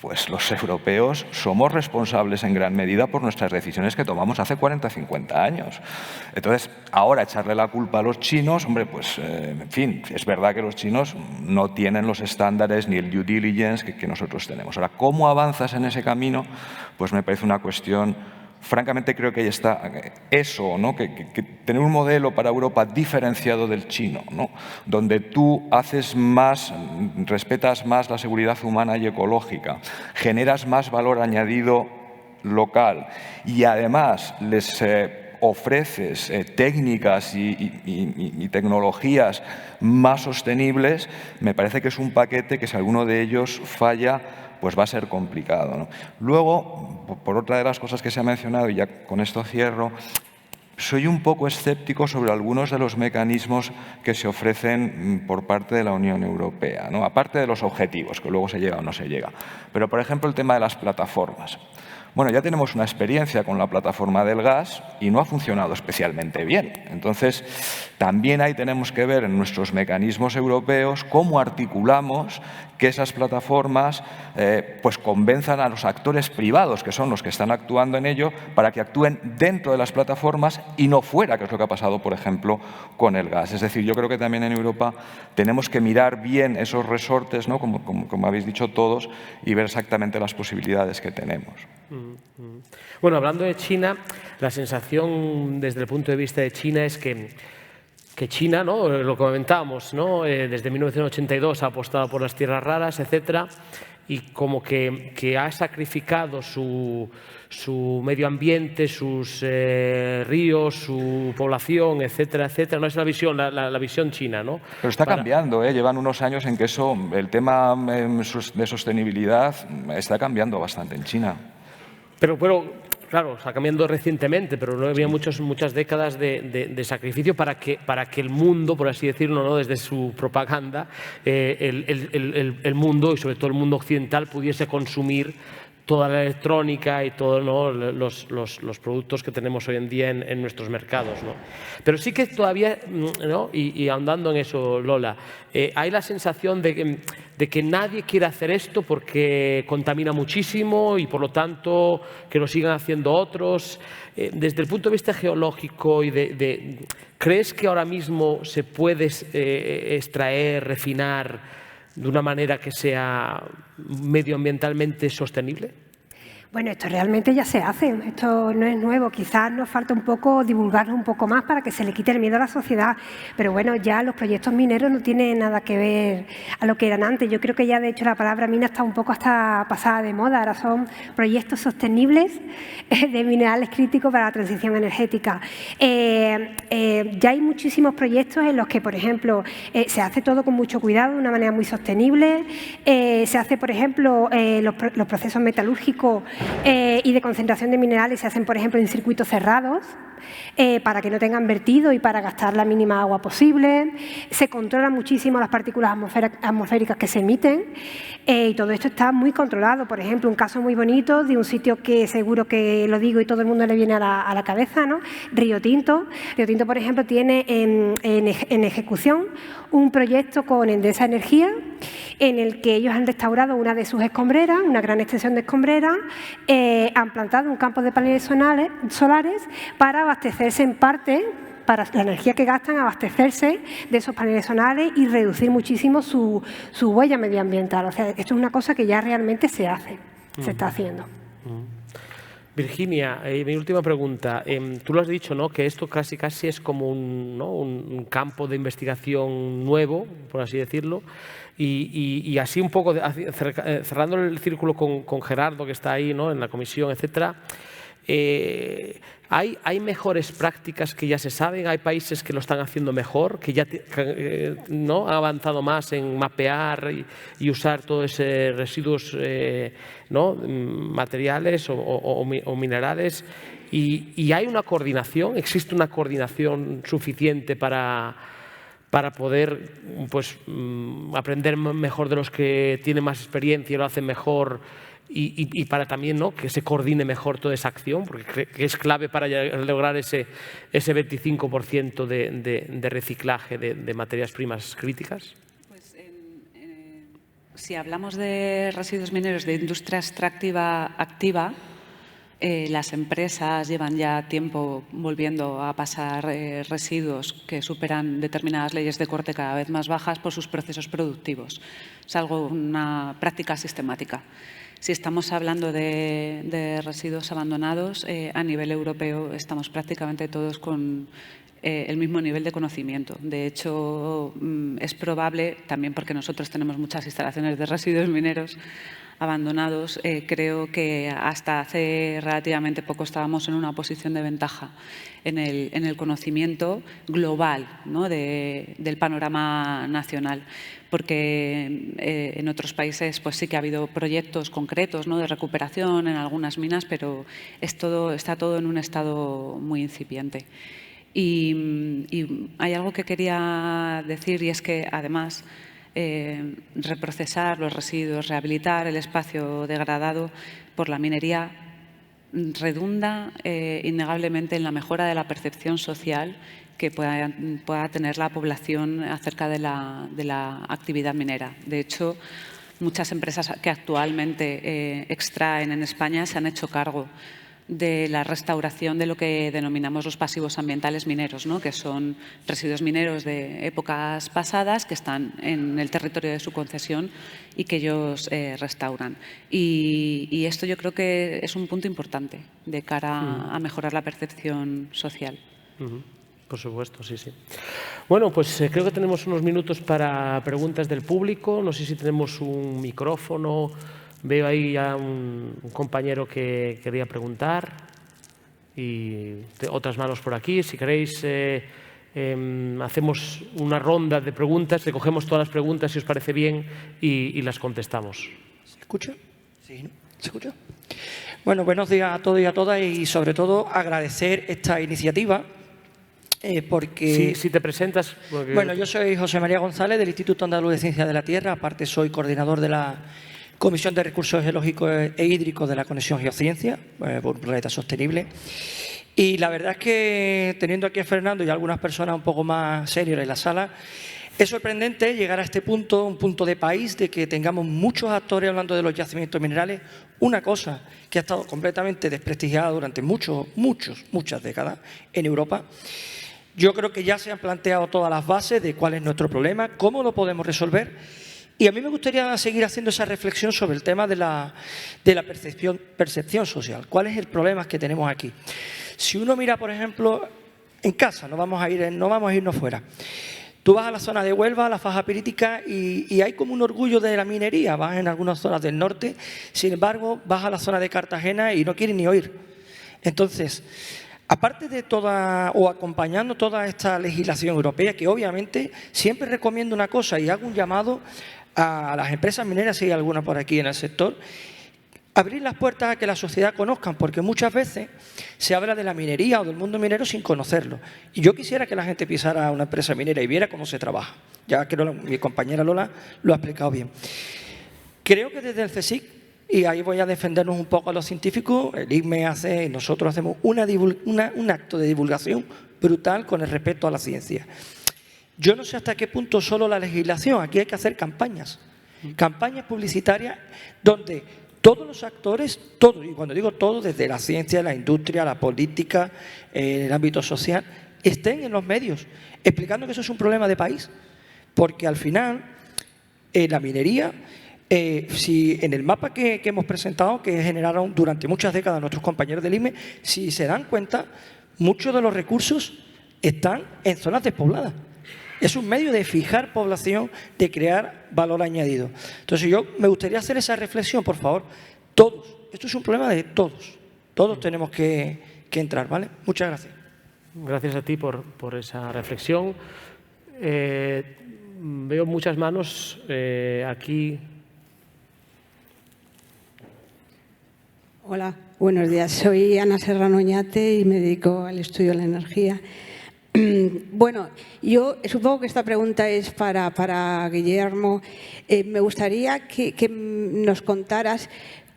pues los europeos somos responsables en gran medida por nuestras decisiones que tomamos hace 40, 50 años. Entonces, ahora echarle la culpa a los chinos, hombre, pues, en fin, es verdad que los chinos no tienen los estándares ni el due diligence que nosotros tenemos. Ahora, ¿cómo avanzas en ese camino? Pues me parece una cuestión. Francamente creo que ahí está eso, ¿no? que tener un modelo para Europa diferenciado del chino, ¿no? Donde tú haces más, respetas más la seguridad humana y ecológica, generas más valor añadido local y además les ofreces técnicas y tecnologías más sostenibles, me parece que es un paquete que si alguno de ellos falla, pues va a ser complicado, ¿no? Luego, por otra de las cosas que se ha mencionado, y ya con esto cierro, soy un poco escéptico sobre algunos de los mecanismos que se ofrecen por parte de la Unión Europea, ¿no? Aparte de los objetivos, que luego se llega o no se llega. Pero, por ejemplo, el tema de las plataformas. Bueno, ya tenemos una experiencia con la plataforma del gas y no ha funcionado especialmente bien. Entonces, también ahí tenemos que ver en nuestros mecanismos europeos cómo articulamos que esas plataformas pues convenzan a los actores privados, que son los que están actuando en ello, para que actúen dentro de las plataformas y no fuera, que es lo que ha pasado, por ejemplo, con el gas. Es decir, yo creo que también en Europa tenemos que mirar bien esos resortes, ¿no? como habéis dicho todos, y ver exactamente las posibilidades que tenemos. Bueno, hablando de China, la sensación desde el punto de vista de China es que China, ¿no? Lo comentábamos, ¿no? Desde 1982 ha apostado por las tierras raras, etcétera, y como que ha sacrificado su medio ambiente, sus ríos, su población, etcétera, etcétera. No es la visión, la visión china, ¿no? Pero está cambiando, ¿eh? Llevan unos años en que el tema de sostenibilidad está cambiando bastante en China. Pero claro, está cambiando recientemente, pero no había muchas décadas de sacrificio para que el mundo, por así decirlo, ¿no? Desde su propaganda, el mundo, y sobre todo el mundo occidental, pudiese consumir toda la electrónica y todos, ¿no? los productos que tenemos hoy en día en nuestros mercados, ¿no? Pero sí que todavía, ¿no? y ahondando en eso, Lola, hay la sensación de que nadie quiere hacer esto porque contamina muchísimo y por lo tanto que lo sigan haciendo otros. Desde el punto de vista geológico, ¿crees que ahora mismo se puede extraer, refinar de una manera que sea medioambientalmente sostenible? Bueno, esto realmente ya se hace, esto no es nuevo, quizás nos falta un poco divulgarlo un poco más para que se le quite el miedo a la sociedad, pero bueno, ya los proyectos mineros no tienen nada que ver a lo que eran antes. Yo creo que ya de hecho la palabra mina está un poco hasta pasada de moda, ahora son proyectos sostenibles de minerales críticos para la transición energética. Ya hay muchísimos proyectos en los que, por ejemplo, se hace todo con mucho cuidado, de una manera muy sostenible, se hace, por ejemplo, los procesos metalúrgicos y de concentración de minerales se hacen, por ejemplo, en circuitos cerrados para que no tengan vertido y para gastar la mínima agua posible. Se controlan muchísimo las partículas atmosféricas que se emiten y todo esto está muy controlado. Por ejemplo, un caso muy bonito de un sitio que seguro que lo digo y todo el mundo le viene a la cabeza, ¿no? Río Tinto. Río Tinto, por ejemplo, tiene en ejecución un proyecto con Endesa Energía en el que ellos han restaurado una de sus escombreras, una gran extensión de escombreras, han plantado un campo de paneles solares para abastecerse en parte, para la energía que gastan, abastecerse de esos paneles solares y reducir muchísimo su huella medioambiental. O sea, esto es una cosa que ya realmente se hace, se está haciendo. Virginia, mi última pregunta. Tú lo has dicho, ¿no? Que esto casi es como un campo de investigación nuevo, por así decirlo, y así un poco, cerrando el círculo con Gerardo, que está ahí, ¿no? En la comisión, etcétera. ¿Hay mejores prácticas que ya se saben? ¿Hay países que lo están haciendo mejor, que ya ¿no? han avanzado más en mapear y usar todos esos residuos ¿no? materiales o minerales? ¿Y hay una coordinación? ¿Existe una coordinación suficiente para poder pues, aprender mejor de los que tienen más experiencia y lo hacen mejor y para también, ¿no?, que se coordine mejor toda esa acción, porque que es clave para lograr ese 25% de reciclaje de materias primas críticas? Pues, si hablamos de residuos mineros de industria extractiva activa, las empresas llevan ya tiempo volviendo a pasar residuos que superan determinadas leyes de corte cada vez más bajas por sus procesos productivos. Es una práctica sistemática. Si estamos hablando de residuos abandonados, a nivel europeo estamos prácticamente todos con el mismo nivel de conocimiento. De hecho, es probable, también porque nosotros tenemos muchas instalaciones de residuos mineros abandonados, creo que hasta hace relativamente poco estábamos en una posición de ventaja en el conocimiento global, ¿no?, del panorama nacional, porque en otros países pues sí que ha habido proyectos concretos, ¿no?, de recuperación en algunas minas, pero está todo en un estado muy incipiente. Y hay algo que quería decir, y es que además reprocesar los residuos, rehabilitar el espacio degradado por la minería redunda innegablemente en la mejora de la percepción social que pueda tener la población acerca de la actividad minera. De hecho, muchas empresas que actualmente extraen en España se han hecho cargo de la restauración de lo que denominamos los pasivos ambientales mineros, ¿no?, que son residuos mineros de épocas pasadas que están en el territorio de su concesión y que ellos restauran. Y esto yo creo que es un punto importante de cara a mejorar la percepción social. Por supuesto, sí, sí. Bueno, pues creo que tenemos unos minutos para preguntas del público. No sé si tenemos un micrófono. Veo ahí a un compañero que quería preguntar y otras manos por aquí. Si queréis, hacemos una ronda de preguntas, recogemos todas las preguntas, si os parece bien, y las contestamos. ¿Se escucha? Sí, ¿no? ¿Se escucha? Bueno, buenos días a todos y a todas, y sobre todo agradecer esta iniciativa. Porque, si te presentas. Porque... Bueno, yo soy José María González del Instituto Andaluz de Ciencias de la Tierra, aparte soy coordinador de la Comisión de Recursos Geológicos e Hídricos de la Conexión Geociencia, por un planeta sostenible. Y la verdad es que, teniendo aquí a Fernando y a algunas personas un poco más serias en la sala, es sorprendente llegar a este punto, un punto de país, de que tengamos muchos actores hablando de los yacimientos minerales, una cosa que ha estado completamente desprestigiada durante muchas décadas en Europa. Yo creo que ya se han planteado todas las bases de cuál es nuestro problema, cómo lo podemos resolver. Y a mí me gustaría seguir haciendo esa reflexión sobre el tema de la percepción social. ¿Cuál es el problema que tenemos aquí? Si uno mira, por ejemplo, en casa, no vamos a irnos fuera. Tú vas a la zona de Huelva, a la faja pirítica, y hay como un orgullo de la minería. Vas en algunas zonas del norte, sin embargo, vas a la zona de Cartagena y no quieren ni oír. Entonces, aparte de acompañando toda esta legislación europea, que obviamente siempre recomiendo una cosa y hago un llamado a las empresas mineras, si hay alguna por aquí en el sector, abrir las puertas a que la sociedad conozcan, porque muchas veces se habla de la minería o del mundo minero sin conocerlo. Y yo quisiera que la gente pisara a una empresa minera y viera cómo se trabaja. Ya que mi compañera Lola lo ha explicado bien. Creo que desde el CSIC, y ahí voy a defendernos un poco a los científicos, el ICME hace, nosotros hacemos un acto de divulgación brutal con el respeto a la ciencia. Yo no sé hasta qué punto solo la legislación, aquí hay que hacer campañas publicitarias donde todos los actores, todos, y cuando digo todos, desde la ciencia, la industria, la política, el ámbito social, estén en los medios explicando que eso es un problema de país, porque al final la minería, si en el mapa que hemos presentado, que generaron durante muchas décadas nuestros compañeros del ICME, si se dan cuenta, muchos de los recursos están en zonas despobladas. Es un medio de fijar población, de crear valor añadido. Entonces yo me gustaría hacer esa reflexión, por favor. Todos, esto es un problema de todos. Todos tenemos que entrar, ¿vale? Muchas gracias. Gracias a ti por esa reflexión. Veo muchas manos aquí. Hola, buenos días. Soy Ana Serrano Oñate y me dedico al estudio de la energía. Bueno, yo supongo que esta pregunta es para Guillermo. Me gustaría que nos contaras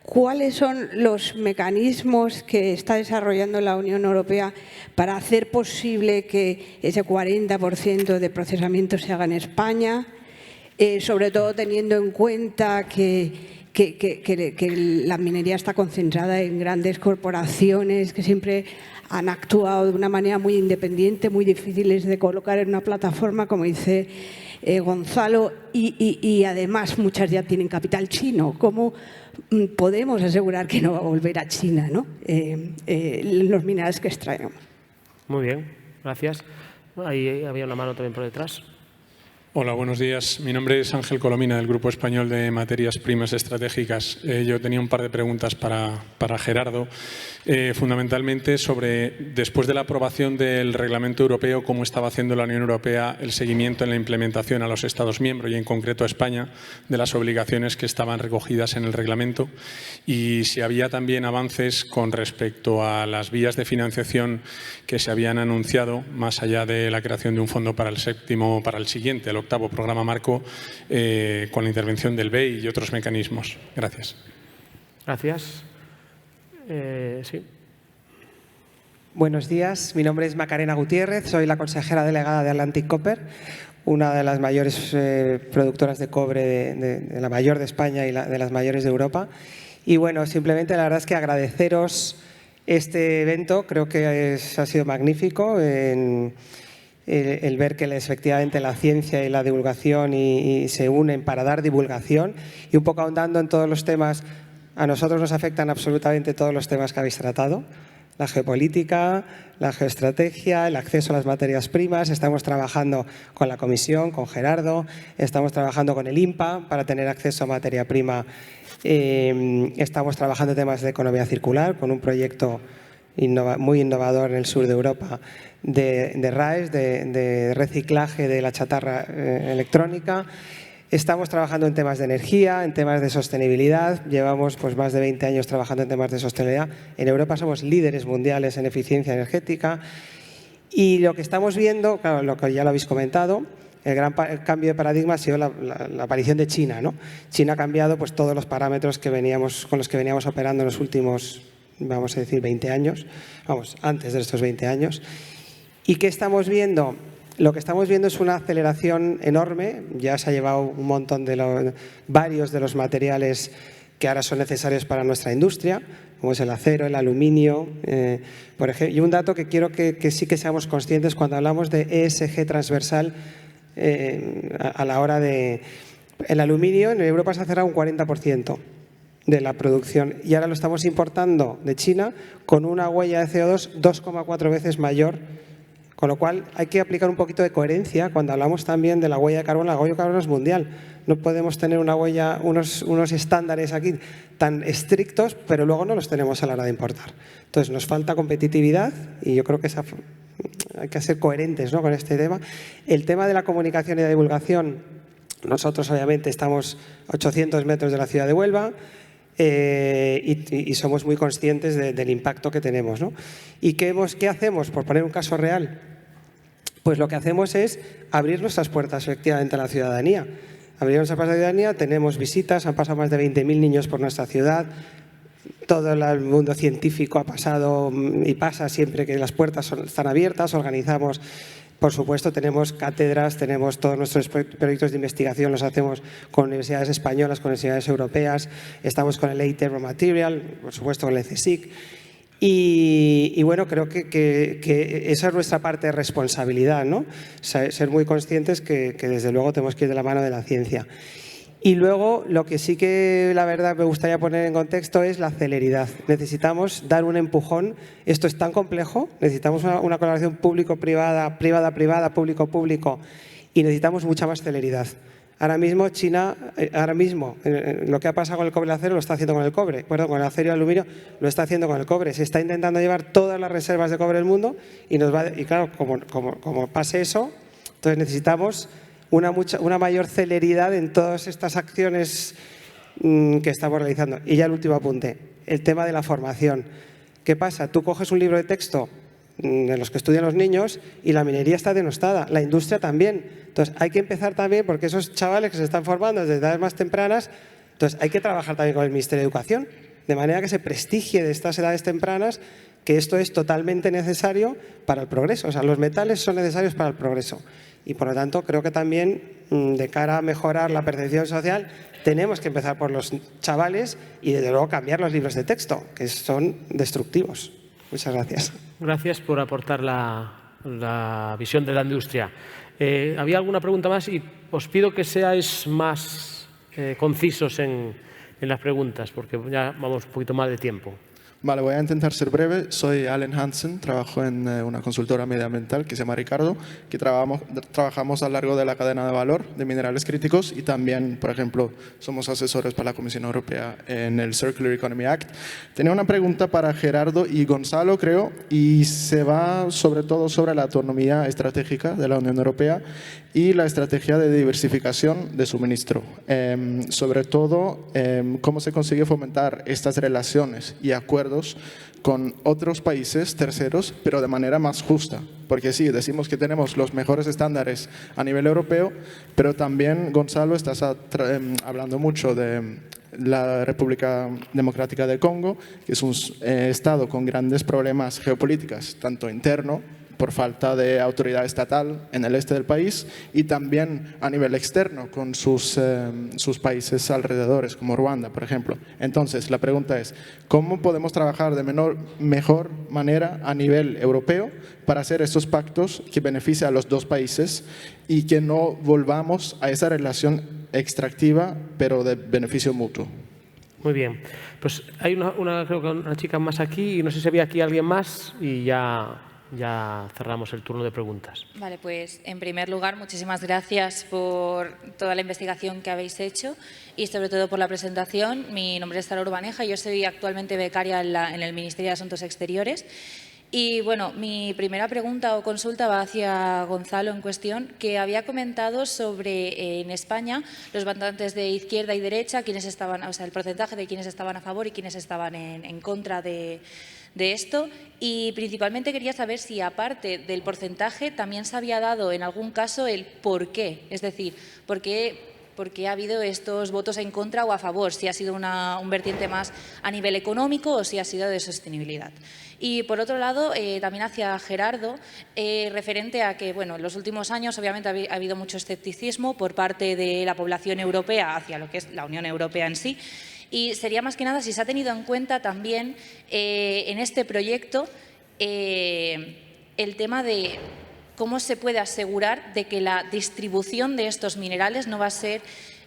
¿cuáles son los mecanismos que está desarrollando la Unión Europea para hacer posible que ese 40% de procesamiento se haga en España? Sobre todo teniendo en cuenta que la minería está concentrada en grandes corporaciones que siempre han actuado de una manera muy independiente, muy difíciles de colocar en una plataforma, como dice Gonzalo, y además muchas ya tienen capital chino. ¿Cómo podemos asegurar que no va a volver a China, ¿no? Los minerales que extraemos? Muy bien, gracias. Ahí había una mano también por detrás. Hola, buenos días. Mi nombre es Ángel Colomina, del Grupo Español de Materias Primas Estratégicas. Yo tenía un par de preguntas para Gerardo, fundamentalmente sobre, después de la aprobación del Reglamento Europeo, cómo estaba haciendo la Unión Europea el seguimiento en la implementación a los Estados miembros y en concreto a España de las obligaciones que estaban recogidas en el reglamento, y si había también avances con respecto a las vías de financiación que se habían anunciado, más allá de la creación de un fondo para el siguiente, el octavo programa marco, con la intervención del BEI y otros mecanismos. Gracias. Gracias. Sí. Buenos días, mi nombre es Macarena Gutiérrez, soy la consejera delegada de Atlantic Copper, una de las mayores productoras de cobre, de la mayor de España y de las mayores de Europa. Y bueno, simplemente la verdad es que agradeceros este evento, creo que ha sido magnífico. El ver que efectivamente la ciencia y la divulgación y se unen para dar divulgación, y un poco ahondando en todos los temas. A nosotros nos afectan absolutamente todos los temas que habéis tratado: la geopolítica, la geoestrategia, el acceso a las materias primas. Estamos trabajando con la Comisión, con Gerardo, estamos trabajando con el INPA para tener acceso a materia prima. Estamos trabajando en temas de economía circular con un proyecto muy innovador en el sur de Europa de RAES, de reciclaje de la chatarra electrónica. Estamos trabajando en temas de energía, en temas de sostenibilidad. Llevamos más de 20 años trabajando en temas de sostenibilidad. En Europa somos líderes mundiales en eficiencia energética. Y lo que estamos viendo, claro, lo que ya lo habéis comentado, el gran cambio de paradigma ha sido la aparición de China, ¿no? China ha cambiado todos los parámetros con los que veníamos operando en los últimos, vamos a decir, 20 años, antes de estos 20 años. ¿Y qué estamos viendo? Lo que estamos viendo es una aceleración enorme. Ya se ha llevado un montón varios de los materiales que ahora son necesarios para nuestra industria, como es el acero, el aluminio, por ejemplo. Y un dato que quiero que sí que seamos conscientes cuando hablamos de ESG transversal, a la hora de... El aluminio en Europa se ha cerrado un 40% de la producción, y ahora lo estamos importando de China con una huella de CO2 2,4 veces mayor. Con lo cual hay que aplicar un poquito de coherencia cuando hablamos también de la huella de carbono. La huella de carbono es mundial. No podemos tener una huella, unos estándares aquí tan estrictos, pero luego no los tenemos a la hora de importar. Entonces nos falta competitividad, y yo creo que hay que ser coherentes, ¿no?, con este tema. El tema de la comunicación y la divulgación, nosotros obviamente estamos a 800 metros de la ciudad de Huelva. Y somos muy conscientes del impacto que tenemos, ¿no? ¿Y qué hacemos? Por poner un caso real, pues lo que hacemos es abrir nuestras puertas efectivamente a la ciudadanía. Abrir nuestras puertas a la ciudadanía, tenemos visitas, han pasado más de 20.000 niños por nuestra ciudad. Todo el mundo científico ha pasado y pasa siempre que las puertas están abiertas. Organizamos, por supuesto, tenemos cátedras, tenemos todos nuestros proyectos de investigación, los hacemos con universidades españolas, con universidades europeas, estamos con el EIT Raw Material, por supuesto con el CSIC. Y bueno, creo que esa es nuestra parte de responsabilidad, ¿no? Ser muy conscientes que desde luego tenemos que ir de la mano de la ciencia. Y luego, lo que sí que la verdad me gustaría poner en contexto es la celeridad. Necesitamos dar un empujón. Esto es tan complejo, necesitamos una colaboración público-privada, privada-privada, público-público, y necesitamos mucha más celeridad. Ahora mismo China, lo que ha pasado con el cobre y el acero lo está haciendo con el cobre, con el acero y el aluminio lo está haciendo con el cobre. Se está intentando llevar todas las reservas de cobre del mundo y claro, como pase eso, entonces necesitamos una mayor celeridad en todas estas acciones que estamos realizando. Y ya el último apunte, el tema de la formación. ¿Qué pasa? Tú coges un libro de texto de los que estudian los niños y la minería está denostada, la industria también. Entonces hay que empezar también, porque esos chavales que se están formando desde edades más tempranas, entonces hay que trabajar también con el Ministerio de Educación de manera que se prestigie de estas edades tempranas que esto es totalmente necesario para el progreso. O sea, los metales son necesarios para el progreso. Y por lo tanto, creo que también, de cara a mejorar la percepción social, tenemos que empezar por los chavales y, desde luego, cambiar los libros de texto, que son destructivos. Muchas gracias. Gracias por aportar la visión de la industria. ¿Había alguna pregunta más? Y os pido que seáis más concisos en las preguntas, porque ya vamos un poquito más de tiempo. Vale, voy a intentar ser breve. Soy Allen Hansen, trabajo en una consultora medioambiental que se llama Ricardo, que trabajamos a lo largo de la cadena de valor de minerales críticos y también, por ejemplo, somos asesores para la Comisión Europea en el Circular Economy Act. Tenía una pregunta para Gerardo y Gonzalo, creo, y se va sobre todo sobre la autonomía estratégica de la Unión Europea y la estrategia de diversificación de suministro. Sobre todo, cómo se consigue fomentar estas relaciones y acuerdos con otros países terceros, pero de manera más justa. Porque sí, decimos que tenemos los mejores estándares a nivel europeo, pero también, Gonzalo, estás hablando mucho de la República Democrática del Congo, que es un estado con grandes problemas geopolíticos, tanto interno, por falta de autoridad estatal en el este del país, y también a nivel externo con sus países alrededores, como Ruanda, por ejemplo. Entonces, la pregunta es, ¿cómo podemos trabajar de mejor manera a nivel europeo para hacer estos pactos que beneficien a los dos países y que no volvamos a esa relación extractiva, pero de beneficio mutuo? Muy bien. Pues hay creo que una chica más aquí, y no sé si había aquí alguien más, y ya cerramos el turno de preguntas. Vale, pues en primer lugar, muchísimas gracias por toda la investigación que habéis hecho y sobre todo por la presentación. Mi nombre es Sara Urbaneja y yo soy actualmente becaria en el Ministerio de Asuntos Exteriores. Y bueno, mi primera pregunta o consulta va hacia Gonzalo en cuestión, que había comentado sobre en España los votantes de izquierda y derecha, quienes estaban, o sea, el porcentaje de quienes estaban a favor y quienes estaban en contra de esto, y principalmente quería saber si, aparte del porcentaje, también se había dado en algún caso el por qué, es decir, por qué ha habido estos votos en contra o a favor, si ha sido un vertiente más a nivel económico o si ha sido de sostenibilidad. Y por otro lado, también hacia Gerardo, referente a que, bueno, en los últimos años obviamente ha habido mucho escepticismo por parte de la población europea hacia lo que es la Unión Europea en sí. Y sería más que nada si se ha tenido en cuenta también en este proyecto el tema de cómo se puede asegurar de que la distribución de estos minerales no va a ser,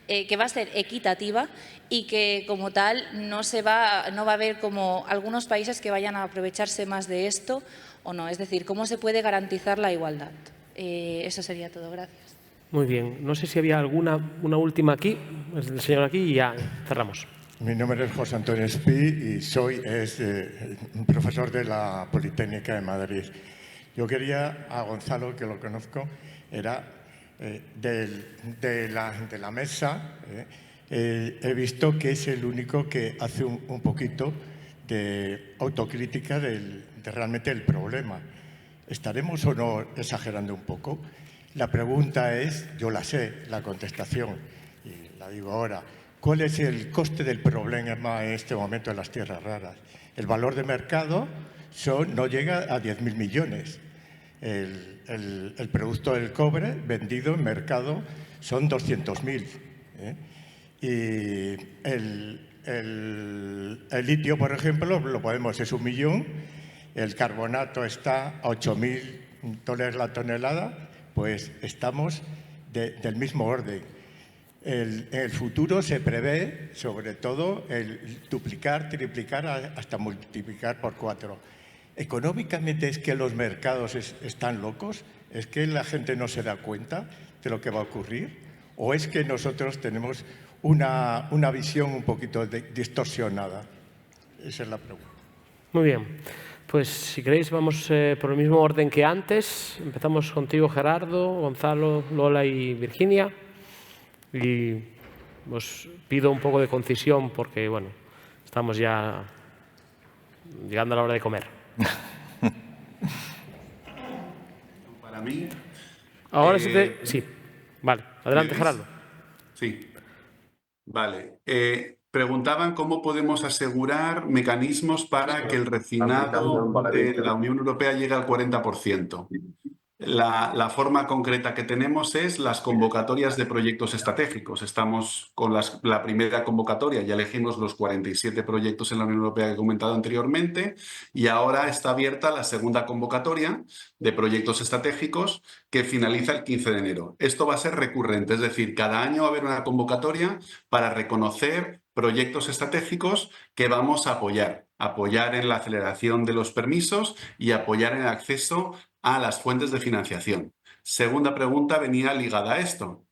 que va a ser equitativa y que como tal no va a haber como algunos países que vayan a aprovecharse más de esto o no. Es decir, cómo se puede garantizar la igualdad. Eso sería todo. Gracias. Muy bien. No sé si había una última aquí, el señor aquí, y ya cerramos. Mi nombre es José Antonio Espí y soy profesor de la Politécnica de Madrid. Yo quería, a Gonzalo, que lo conozco, era de la mesa, he visto que es el único que hace un poquito de autocrítica de realmente el problema. ¿Estaremos o no exagerando un poco? La pregunta es, yo la sé, la contestación, y la digo ahora. ¿Cuál es el coste del problema en este momento en las tierras raras? El valor de mercado no llega a 10.000 millones. El producto del cobre vendido en mercado son 200.000. Y el litio, por ejemplo, es 1 millón. El carbonato está a 8.000 dólares la tonelada. Pues estamos del mismo orden. En el futuro se prevé, sobre todo, el duplicar, triplicar, hasta multiplicar por 4. ¿Económicamente es que los mercados están locos? ¿Es que la gente no se da cuenta de lo que va a ocurrir? ¿O es que nosotros tenemos una visión un poquito distorsionada? Esa es la pregunta. Muy bien. Pues si queréis vamos por el mismo orden que antes. Empezamos contigo, Gerardo, Gonzalo, Lola y Virginia. Y os pido un poco de concisión porque, bueno, estamos ya llegando a la hora de comer. Para mí... Ahora sí. Vale. Adelante, Gerardo. Sí. Vale. Preguntaban cómo podemos asegurar mecanismos para que el refinado de la Unión Europea llegue al 40%. La forma concreta que tenemos es las convocatorias de proyectos estratégicos. Estamos con la primera convocatoria, ya elegimos los 47 proyectos en la Unión Europea que he comentado anteriormente, y ahora está abierta la segunda convocatoria de proyectos estratégicos que finaliza el 15 de enero. Esto va a ser recurrente, es decir, cada año va a haber una convocatoria para reconocer proyectos estratégicos que vamos a apoyar en la aceleración de los permisos y apoyar en el acceso a las fuentes de financiación. Segunda pregunta venía ligada a esto.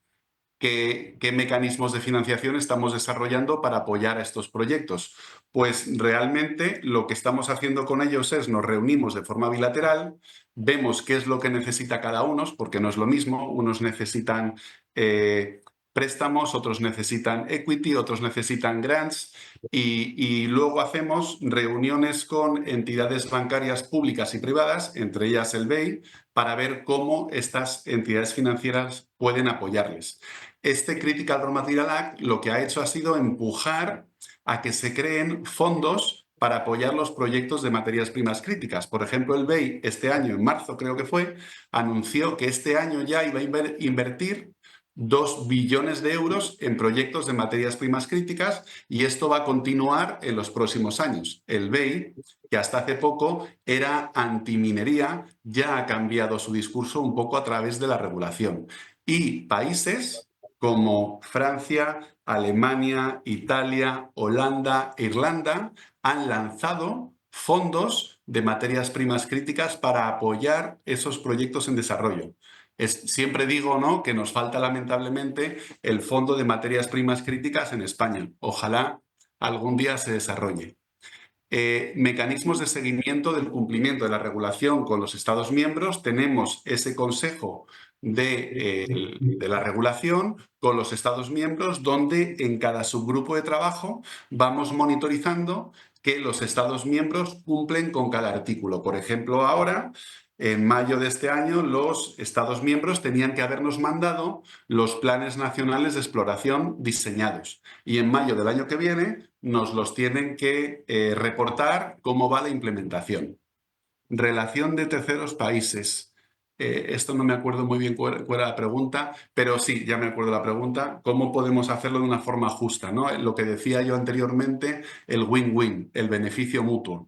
¿Qué mecanismos de financiación estamos desarrollando para apoyar a estos proyectos? Pues realmente lo que estamos haciendo con ellos es nos reunimos de forma bilateral, vemos qué es lo que necesita cada uno, porque no es lo mismo, unos necesitan préstamos, otros necesitan equity, otros necesitan grants y luego hacemos reuniones con entidades bancarias públicas y privadas, entre ellas el BEI, para ver cómo estas entidades financieras pueden apoyarles. Este Critical Raw Material Act lo que ha hecho ha sido empujar a que se creen fondos para apoyar los proyectos de materias primas críticas. Por ejemplo, el BEI este año, en marzo creo que fue, anunció que este año ya iba a invertir 2 billones de euros en proyectos de materias primas críticas y esto va a continuar en los próximos años. El BEI, que hasta hace poco era antiminería, ya ha cambiado su discurso un poco a través de la regulación. Y países como Francia, Alemania, Italia, Holanda e Irlanda han lanzado fondos de materias primas críticas para apoyar esos proyectos en desarrollo. Siempre digo, ¿no?, que nos falta lamentablemente el Fondo de Materias Primas Críticas en España. Ojalá algún día se desarrolle. Mecanismos de seguimiento del cumplimiento de la regulación con los Estados miembros. Tenemos ese consejo de la regulación con los Estados miembros donde en cada subgrupo de trabajo vamos monitorizando que los Estados miembros cumplen con cada artículo. Por ejemplo, ahora, en mayo de este año, los Estados miembros tenían que habernos mandado los planes nacionales de exploración diseñados. Y en mayo del año que viene nos los tienen que reportar cómo va la implementación. Relación de terceros países. Esto no me acuerdo muy bien cuál era la pregunta, pero sí, ya me acuerdo la pregunta. ¿Cómo podemos hacerlo de una forma justa, ¿no? Lo que decía yo anteriormente, el win-win, el beneficio mutuo.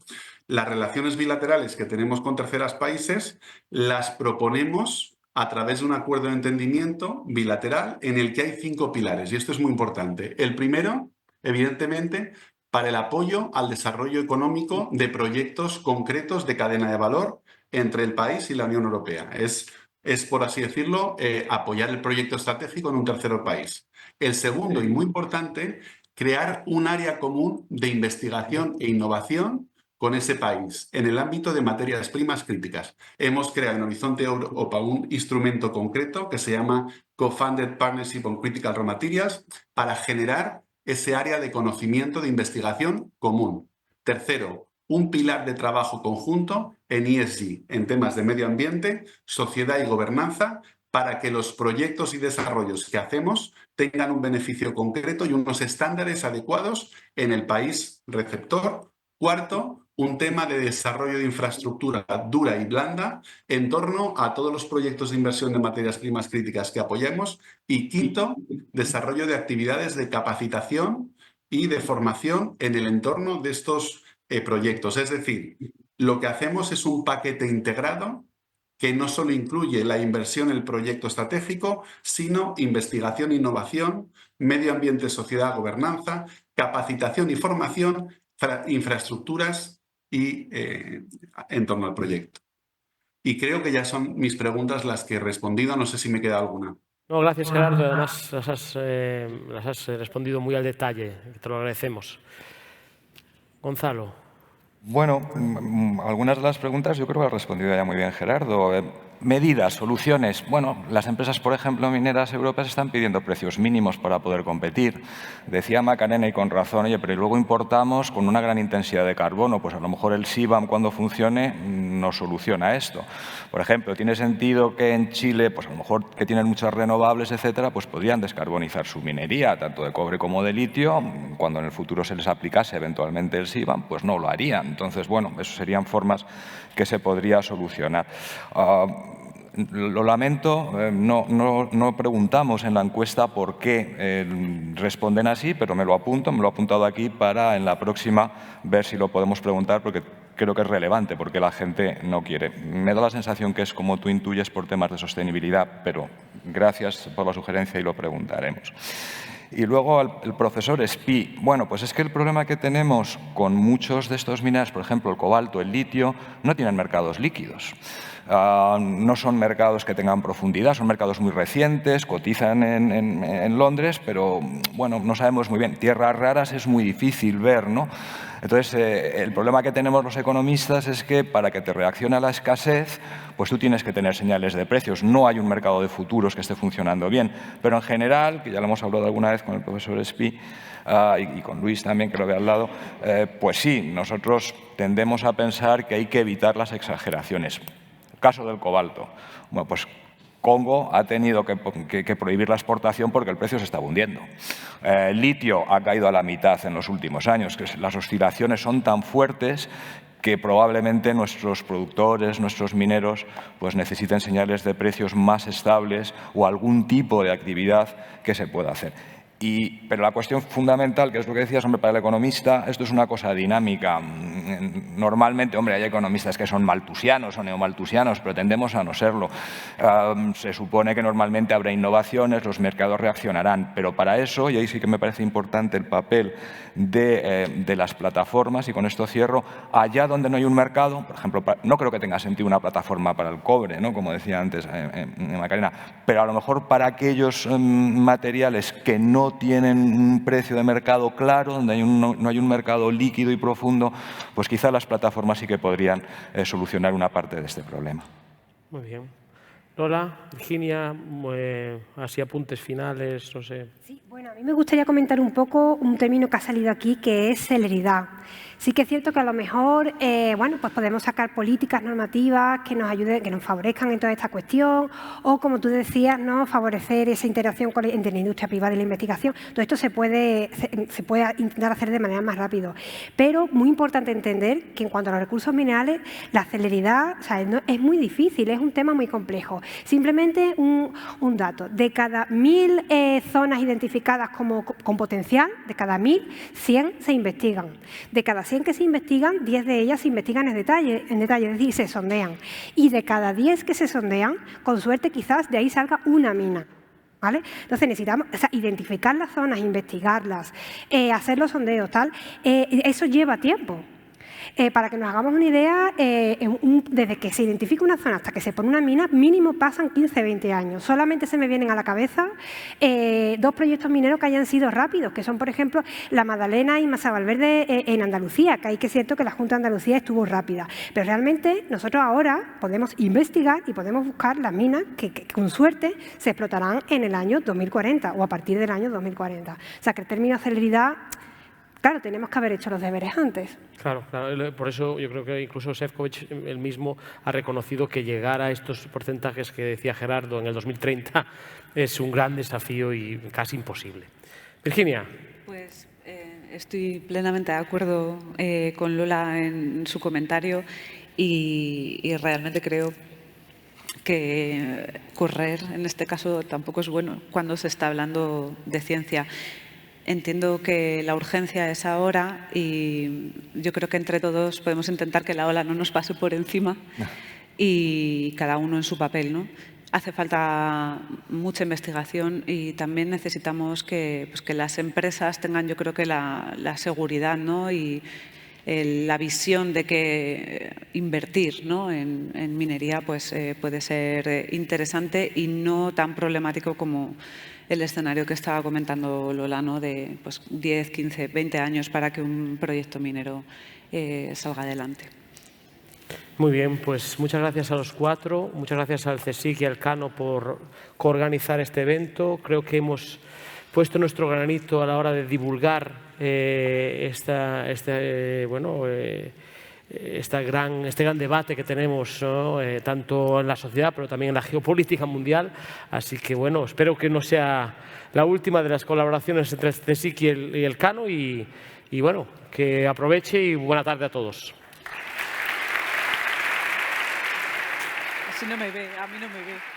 Las relaciones bilaterales que tenemos con terceros países las proponemos a través de un acuerdo de entendimiento bilateral en el que hay 5 pilares, y esto es muy importante. El primero, evidentemente, para el apoyo al desarrollo económico de proyectos concretos de cadena de valor entre el país y la Unión Europea. Es por así decirlo, apoyar el proyecto estratégico en un tercer país. El segundo, y muy importante, crear un área común de investigación e innovación con ese país en el ámbito de materias primas críticas. Hemos creado en Horizonte Europa un instrumento concreto que se llama Co-Funded Partnership on Critical Raw Materials para generar ese área de conocimiento de investigación común. Tercero, un pilar de trabajo conjunto en ESG, en temas de medio ambiente, sociedad y gobernanza, para que los proyectos y desarrollos que hacemos tengan un beneficio concreto y unos estándares adecuados en el país receptor. Cuarto, un tema de desarrollo de infraestructura dura y blanda en torno a todos los proyectos de inversión de materias primas críticas que apoyemos. Y quinto, desarrollo de actividades de capacitación y de formación en el entorno de estos proyectos. Es decir, lo que hacemos es un paquete integrado que no solo incluye la inversión en el proyecto estratégico, sino investigación, innovación, medio ambiente, sociedad, gobernanza, capacitación y formación, infraestructuras y en torno al proyecto. Y creo que ya son mis preguntas las que he respondido. No sé si me queda alguna. No, gracias, Gerardo. Además, las has respondido muy al detalle. Te lo agradecemos. Gonzalo. Bueno, algunas de las preguntas yo creo que ha respondido ya muy bien Gerardo. medidas, soluciones. Bueno, las empresas, por ejemplo, mineras europeas están pidiendo precios mínimos para poder competir. Decía Macarena, y con razón, oye, pero luego importamos con una gran intensidad de carbono. Pues a lo mejor el CBAM, cuando funcione, no soluciona esto. Por ejemplo, tiene sentido que en Chile, pues a lo mejor que tienen muchas renovables, etcétera, pues podrían descarbonizar su minería, tanto de cobre como de litio. Cuando en el futuro se les aplicase eventualmente el CBAM, pues no lo harían. Entonces, bueno, eso serían formas que se podría solucionar. Lo lamento, no preguntamos en la encuesta por qué responden así, pero me lo he apuntado aquí para en la próxima ver si lo podemos preguntar, porque creo que es relevante, porque la gente no quiere. Me da la sensación que es como tú intuyes por temas de sostenibilidad, pero gracias por la sugerencia y lo preguntaremos. Y luego el profesor Espí. Bueno, pues es que el problema que tenemos con muchos de estos minerales, por ejemplo el cobalto, el litio, no tienen mercados líquidos. No son mercados que tengan profundidad, son mercados muy recientes, cotizan en Londres, pero bueno, no sabemos muy bien. Tierras raras es muy difícil ver, ¿no? Entonces, el problema que tenemos los economistas es que para que te reaccione a la escasez, pues tú tienes que tener señales de precios. No hay un mercado de futuros que esté funcionando bien. Pero en general, que ya lo hemos hablado alguna vez con el profesor Espí y con Luis también, que lo ve al lado, pues sí, nosotros tendemos a pensar que hay que evitar las exageraciones. El caso del cobalto. Bueno, pues Congo ha tenido que prohibir la exportación porque el precio se está hundiendo. El litio ha caído a la mitad en los últimos años, que las oscilaciones son tan fuertes que probablemente nuestros productores, nuestros mineros, pues necesiten señales de precios más estables o algún tipo de actividad que se pueda hacer. Pero la cuestión fundamental, que es lo que decías, hombre, para el economista, esto es una cosa dinámica. Normalmente, hombre, hay economistas que son maltusianos o neomaltusianos, pero tendemos a no serlo. Se supone que normalmente habrá innovaciones, los mercados reaccionarán, pero para eso, y ahí sí que me parece importante el papel de las plataformas, y con esto cierro, allá donde no hay un mercado, por ejemplo, no creo que tenga sentido una plataforma para el cobre, ¿no? Como decía antes Macarena, pero a lo mejor para aquellos materiales que no tienen un precio de mercado claro, donde no hay un mercado líquido y profundo, pues quizá las plataformas sí que podrían solucionar una parte de este problema. Muy bien. Lola, Virginia, así apuntes finales, no sé. Sí, bueno, a mí me gustaría comentar un poco un término que ha salido aquí, que es celeridad. Sí que es cierto que a lo mejor, bueno, pues podemos sacar políticas normativas que nos ayuden, que nos favorezcan en toda esta cuestión, o como tú decías, ¿no?, favorecer esa interacción entre la industria privada y la investigación. Todo esto se puede intentar hacer de manera más rápido. Pero muy importante entender que en cuanto a los recursos minerales, la celeridad, o sea, es muy difícil, es un tema muy complejo. Simplemente un dato. De cada 1000 zonas identificadas con potencial, de cada 1000, 100 se investigan. De cada 100 que se investigan, 10 de ellas se investigan en detalle, es decir, se sondean. Y de cada 10 que se sondean, con suerte quizás de ahí salga una mina. ¿Vale? Entonces necesitamos identificar las zonas, investigarlas, hacer los sondeos, tal. Eso lleva tiempo. Para que nos hagamos una idea, desde que se identifica una zona hasta que se pone una mina, mínimo pasan 15-20 años. Solamente se me vienen a la cabeza 2 proyectos mineros que hayan sido rápidos, que son, por ejemplo, La Magdalena y Masa Valverde en Andalucía, que hay que es cierto que la Junta de Andalucía estuvo rápida. Pero realmente nosotros ahora podemos investigar y podemos buscar las minas que con suerte se explotarán en el año 2040 o a partir del año 2040. O sea, que el término de celeridad, claro, tenemos que haber hecho los deberes antes. Claro, por eso yo creo que incluso Šefčovič él mismo ha reconocido que llegar a estos porcentajes que decía Gerardo en el 2030 es un gran desafío y casi imposible. Virginia. Pues estoy plenamente de acuerdo con Lola en su comentario y realmente creo que correr en este caso tampoco es bueno cuando se está hablando de ciencia. Entiendo que la urgencia es ahora y yo creo que entre todos podemos intentar que la ola no nos pase por encima y cada uno en su papel, ¿no? Hace falta mucha investigación y también necesitamos que las empresas tengan, yo creo que la seguridad, ¿no?, y la visión de que invertir, ¿no?, en minería pues, puede ser interesante y no tan problemático como el escenario que estaba comentando Lola, ¿no?, de pues, 10, 15, 20 años para que un proyecto minero salga adelante. Muy bien, pues muchas gracias a los cuatro, muchas gracias al CSIC y al Cano por coorganizar este evento. Creo que hemos puesto nuestro granito a la hora de divulgar este gran debate que tenemos, ¿no? Tanto en la sociedad, pero también en la geopolítica mundial. Así que, bueno, espero que no sea la última de las colaboraciones entre el CSIC y el Cano y bueno, que aproveche y buena tarde a todos. Así no me ve, a mí no me ve.